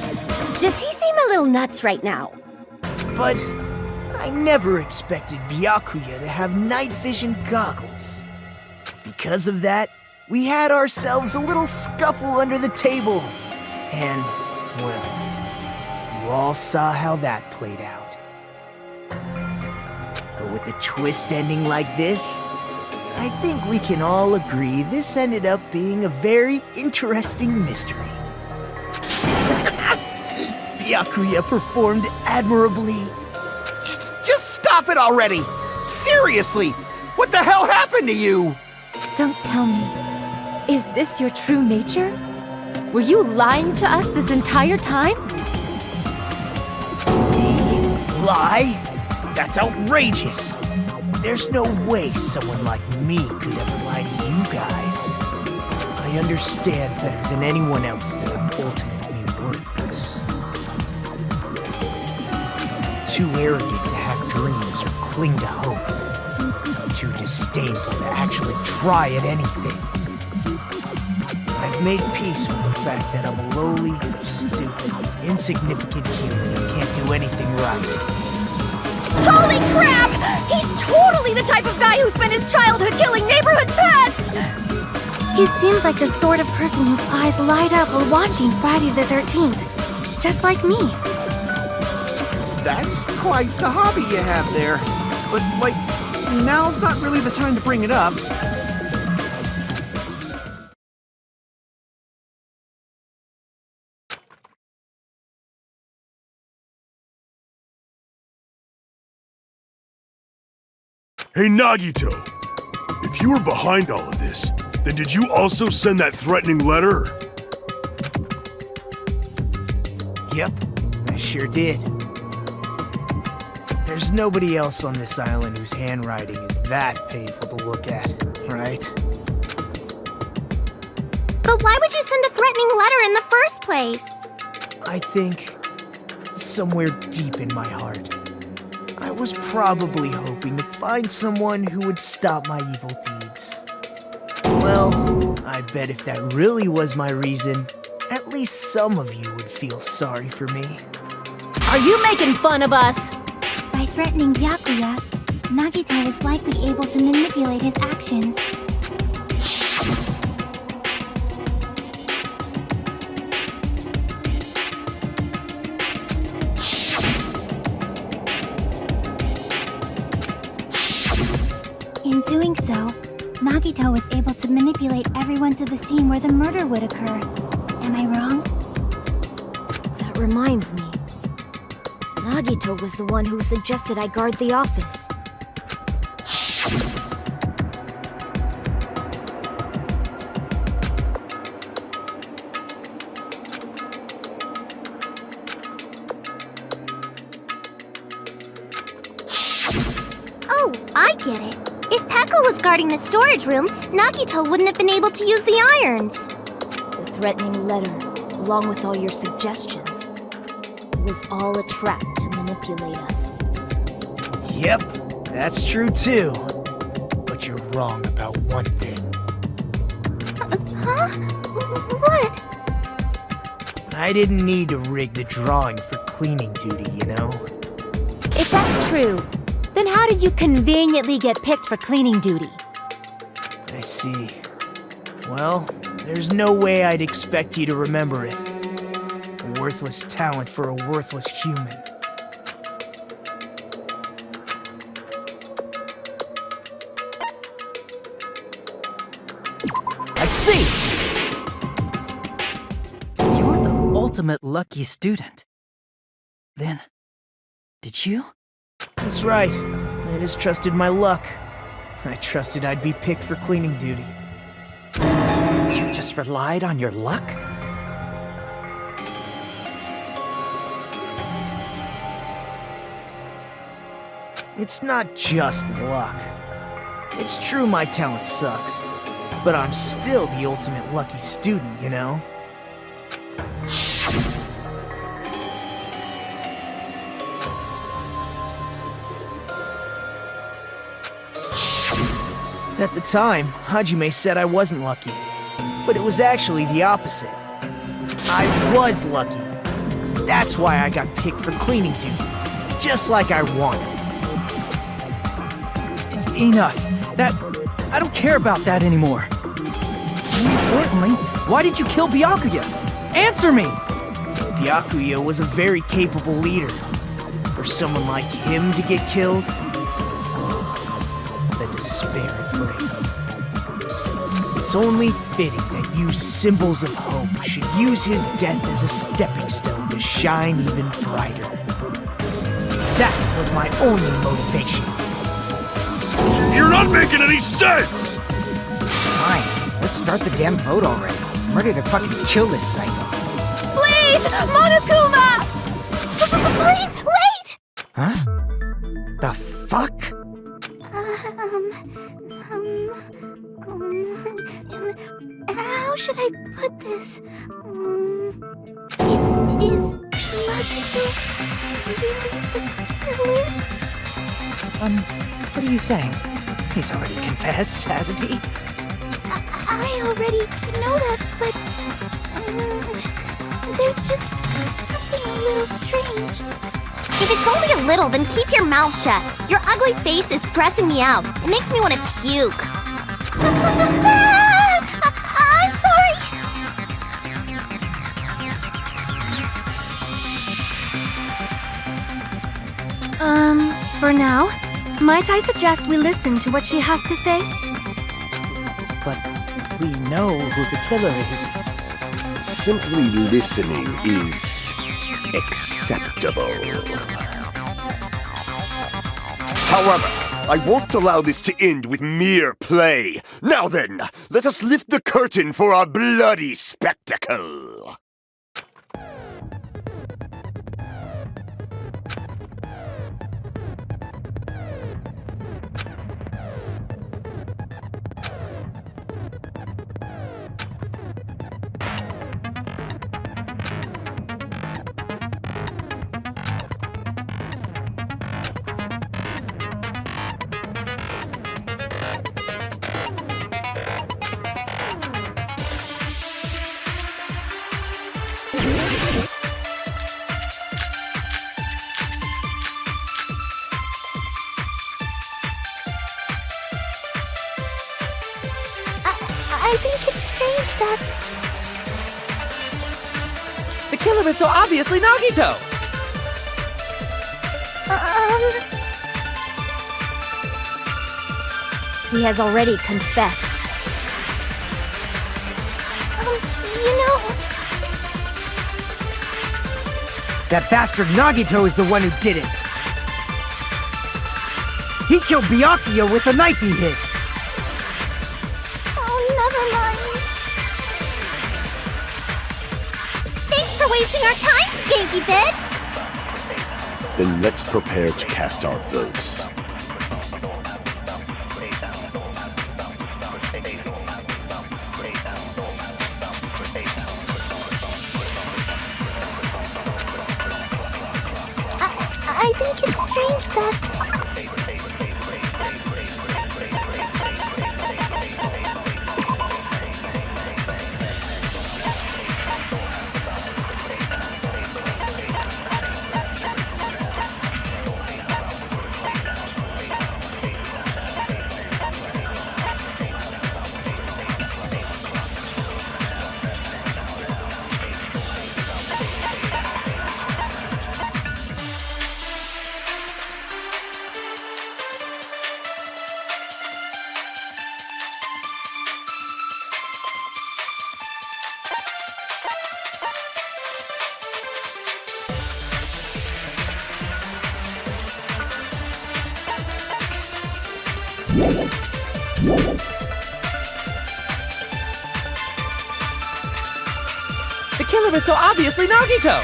does he seem a little nuts right now? But I never expected Byakuya to have night vision goggles. Because of that, we had ourselves a little scuffle under the table. And, well, you all saw how that played out. But with a twist ending like this, I think we can all agree this ended up being a very interesting mystery. Byakuya performed admirably. Just stop it already! Seriously! What the hell happened to you? Don't tell me. Is this your true nature? Were you lying to us this entire time? Lie? That's outrageous! There's no way someone like me could ever lie to you guys. I understand better than anyone else that I'm ultimately worthless. Too arrogant to have dreams or cling to hope. Too disdainful to actually try at anything. I've made peace with the fact that I'm a lowly, stupid, insignificant human who can't do anything right. Holy crap! He's totally the type of guy who spent his childhood killing neighborhood pets! He seems like the sort of person whose eyes light up while watching Friday the 13th. Just like me. That's quite the hobby you have there. But, like, now's not really the time to bring it up. Hey, Nagito! If you were behind all of this, then did you also send that threatening letter? Yep, I sure did. There's nobody else on this island whose handwriting is that painful to look at, right? But why would you send a threatening letter in the first place? I think somewhere deep in my heart, I was probably hoping to find someone who would stop my evil deeds. Well, I bet if that really was my reason, at least some of you would feel sorry for me. Are you making fun of us? By threatening Byakuya, Nagito was likely able to manipulate his actions. In doing so, Nagito was able to manipulate everyone to the scene where the murder would occur. Am I wrong? That reminds me. Nagito was the one who suggested I guard the office. Oh, I get it. If Pekka was guarding the storage room, Nagito wouldn't have been able to use the irons. The threatening letter, along with all your suggestions, was all a trap to manipulate us. Yep, that's true too. But you're wrong about one thing. Huh? What? I didn't need to rig the drawing for cleaning duty, you know? If that's true, then how did you conveniently get picked for cleaning duty? I see. Well, there's no way I'd expect you to remember it. A worthless talent for a worthless human. I see! You're the ultimate lucky student. Then, did you? That's right. I just trusted my luck. I trusted I'd be picked for cleaning duty. You just relied on your luck? It's not just luck. It's true my talent sucks, but I'm still the ultimate lucky student, you know? At the time, Hajime said I wasn't lucky, but it was actually the opposite. I was lucky. That's why I got picked for cleaning duty. Just like I wanted. Enough. I don't care about that anymore. More importantly, why did you kill Byakuya? Answer me! Byakuya was a very capable leader. For someone like him to get killed, the despair it brings. It's only fitting that you symbols of hope should use his death as a stepping stone to shine even brighter. That was my only motivation. You're not making any sense! Fine, let's start the damn vote already. I'm ready to fucking kill this psycho. Please, Monokuma! Please, wait! Huh? The fuck? How should I put this? Is Magito really the killer? What are you saying? He's already confessed, hasn't he? I already know that, but there's just something a little strange. If it's only a little, then keep your mouth shut. Your ugly face is stressing me out. It makes me want to puke. I'm sorry. For now, might I suggest we listen to what she has to say? But we know who the killer is. Simply listening is acceptable. However, I won't allow this to end with mere play. Now then, let us lift the curtain for our bloody spectacle. I think it's strange that The killer is so obviously Nagito! He has already confessed. you know, That bastard Nagito is the one who did it. He killed Byakuya with the knife he hid. never mind. Thanks for wasting our time, skanky bitch! Then let's prepare to cast our votes. I think it's strange that The killer is so obviously Nagito!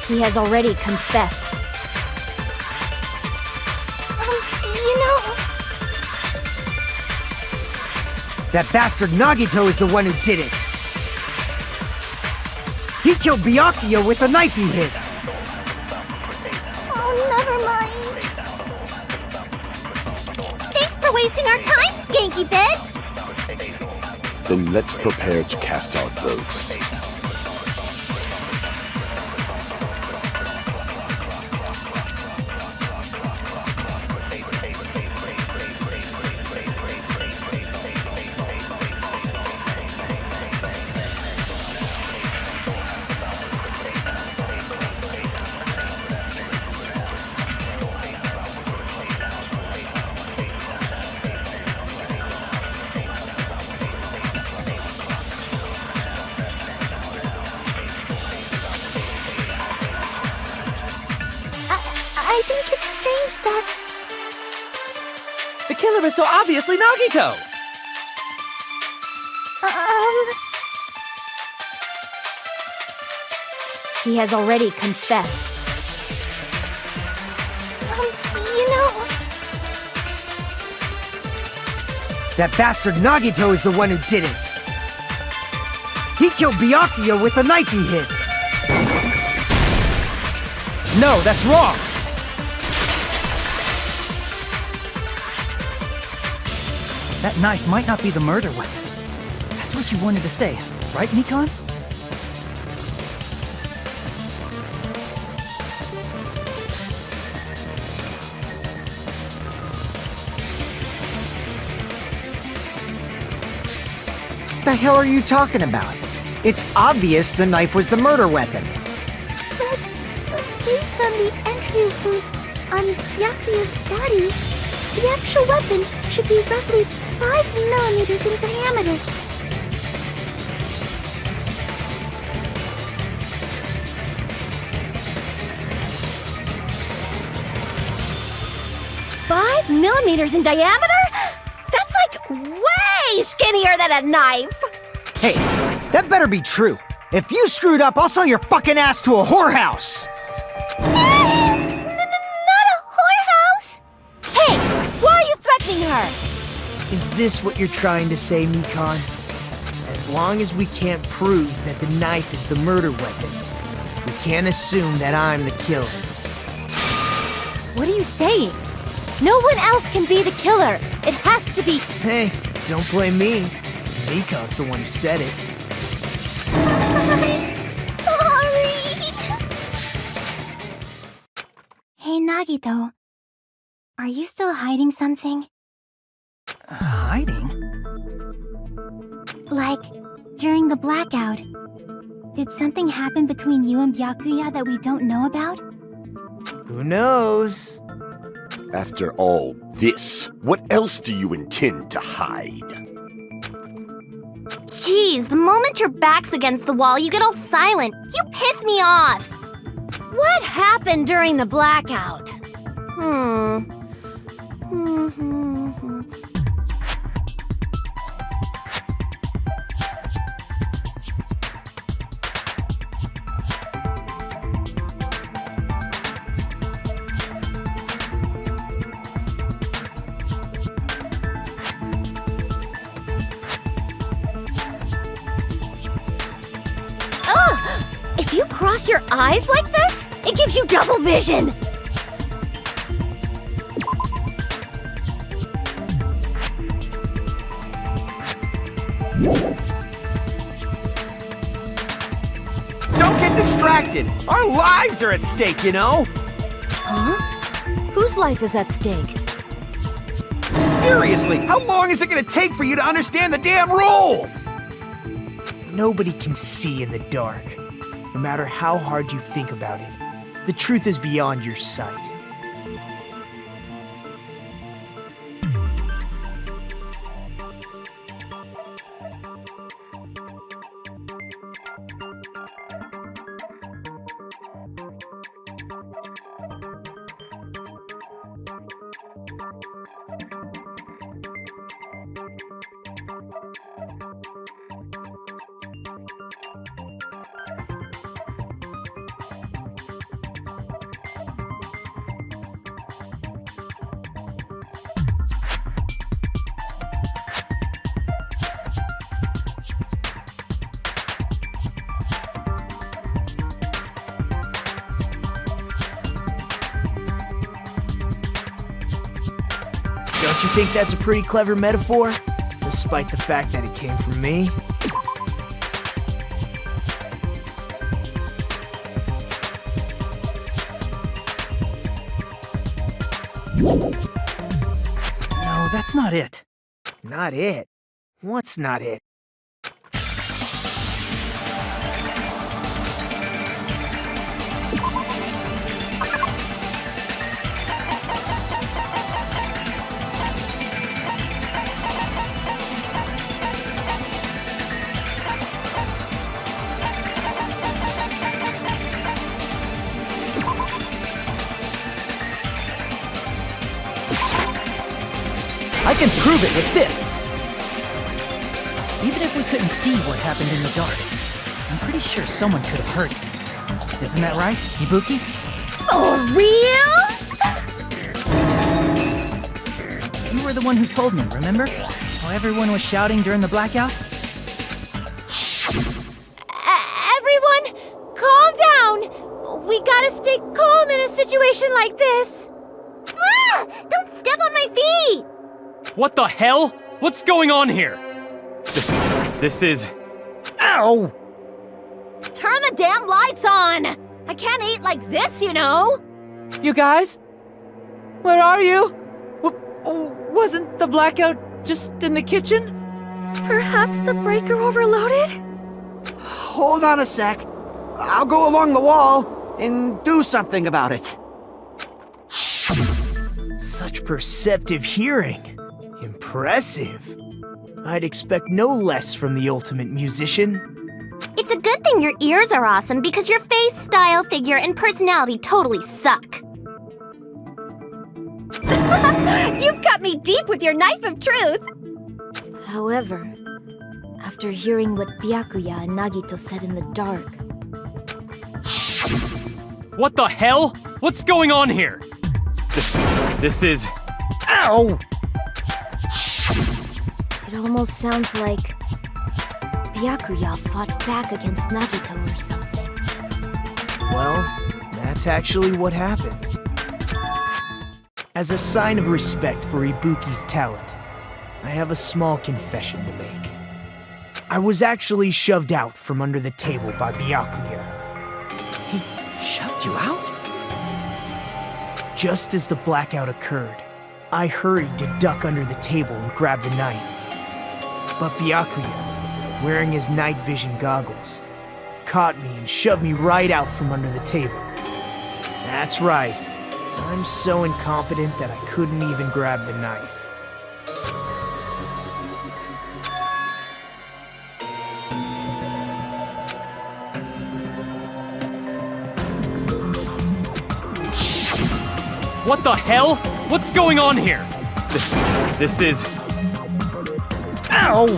He has already confessed. you know, That bastard Nagito is the one who did it. He killed Byakuya with the knife he hid. never mind. Thanks for wasting our time, skanky bitch! Then let's prepare to cast our votes. I think it's strange that... The killer is so obviously Nagito! He has already confessed. You know... That bastard Nagito is the one who did it. He killed Byakuya with the knife he hid. No, that's wrong. That knife might not be the murder weapon. That's what you wanted to say, right, Nikon? What the hell are you talking about? It's obvious the knife was the murder weapon. But based on the entry wounds on Byakuya's body, the actual weapon should be roughly 5 millimeters in diameter. $5 millimeters in diameter? That's like way skinnier than a knife! Hey, that better be true. If you screwed up, I'll sell your fucking ass to a whorehouse! Not a whorehouse! Hey, why are you threatening her? Is this what you're trying to say, Nikon? As long as we can't prove that the knife is the murder weapon, we can't assume that I'm the killer. What are you saying? No one else can be the killer. It has to be... Hey, don't blame me. Nikon's the one who said it. Sorry! Hey, Nagito. Are you still hiding something? Hiding? Like, during the blackout, did something happen between you and Byakuya that we don't know about? Who knows? After all this, what else do you intend to hide? Jeez, the moment your back's against the wall, you get all silent. You piss me off! What happened during the blackout? If you cross your eyes like this, it gives you double vision! Don't get distracted! Our lives are at stake, you know? Huh? Whose life is at stake? Seriously, how long is it gonna take for you to understand the damn rules? Nobody can see in the dark, no matter how hard you think about it. The truth is beyond your sight. Don't you think that's a pretty clever metaphor? Despite the fact that it came from me? No, that's not it. Not it? What's not it? I can prove it with this! Even if we couldn't see what happened in the dark, I'm pretty sure someone could have heard it. Isn't that right, Ibuki? For reals? You were the one who told me, remember? How everyone was shouting during the blackout? Everyone, calm down! We gotta stay calm in a situation like this! Ah! Don't step on my feet! What the hell? What's going on here? This is... Ow! Turn the damn lights on! I can't eat like this, you know! You guys? Where are you? Wasn't the blackout just in the kitchen? Perhaps the breaker overloaded? Hold on a sec. I'll go along the wall and do something about it. Such perceptive hearing. Impressive. I'd expect no less from the ultimate musician. It's a good thing your ears are awesome because your face, style, figure, and personality totally suck. You've cut me deep with your knife of truth! However, after hearing what Byakuya and Nagito said in the dark, What the hell? What's going on here? This is... Ow! it almost sounds like Byakuya fought back against Nagito or something. Well, that's actually what happened. As a sign of respect for Ibuki's talent, I have a small confession to make. I was actually shoved out from under the table by Byakuya. He shoved you out? Just as the blackout occurred, I hurried to duck under the table and grab the knife. But Byakuya, wearing his night vision goggles, caught me and shoved me right out from under the table. That's right. I'm so incompetent that I couldn't even grab the knife. What the hell? What's going on here? This is... Ow!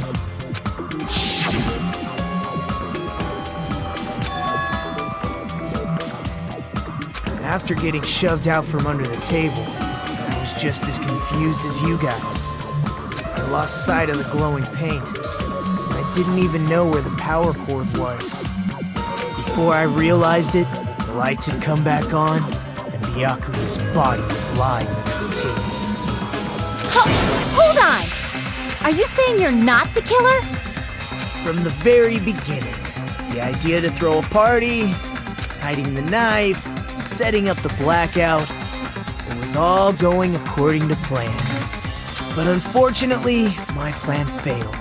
After getting shoved out from under the table, I was just as confused as you guys. I lost sight of the glowing paint. I didn't even know where the power cord was. Before I realized it, the lights had come back on, and Byakuya's body was lying under the table. Hold on! Are you saying you're not the killer? From the very beginning, the idea to throw a party, hiding the knife, setting up the blackout, it was all going according to plan. But unfortunately, my plan failed.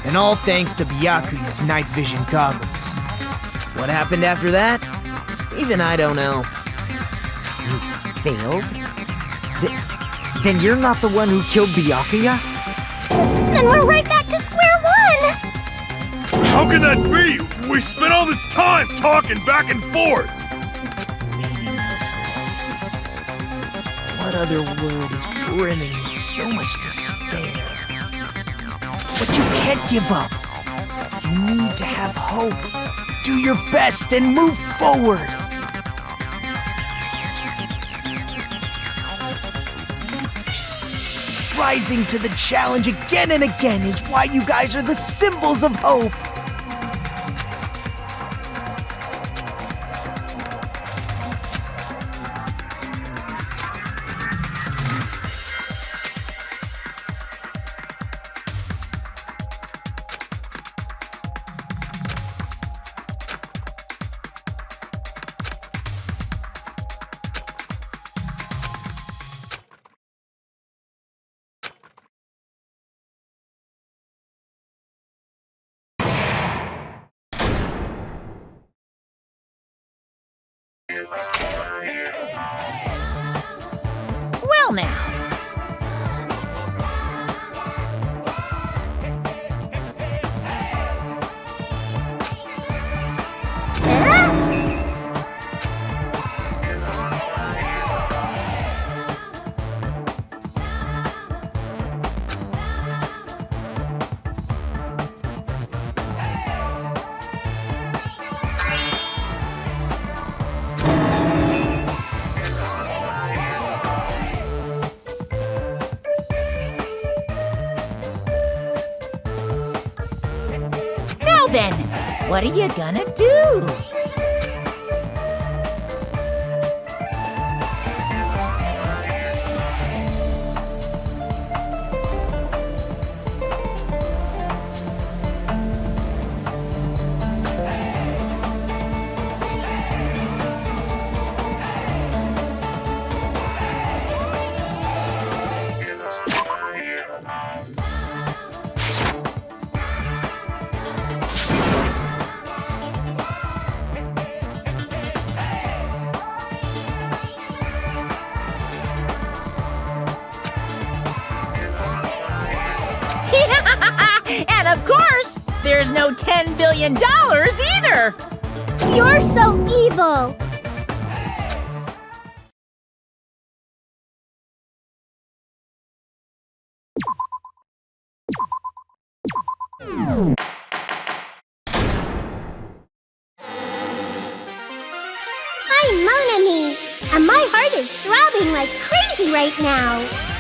And all thanks to Byakuya's night vision goggles. What happened after that? Even I don't know. You failed? Then you're not the one who killed Byakuya? Then we're right back to square one! How can that be? We spent all this time talking back and forth! Meaninglessness. What other word is brimming with so much despair? But you can't give up. You need to have hope. Do your best and move forward. Rising to the challenge again and again is why you guys are the symbols of hope. then, what are you gonna do? And of course, there's no $10 billion either! You're so evil! I'm Mon Ami, and my heart is throbbing like crazy right now.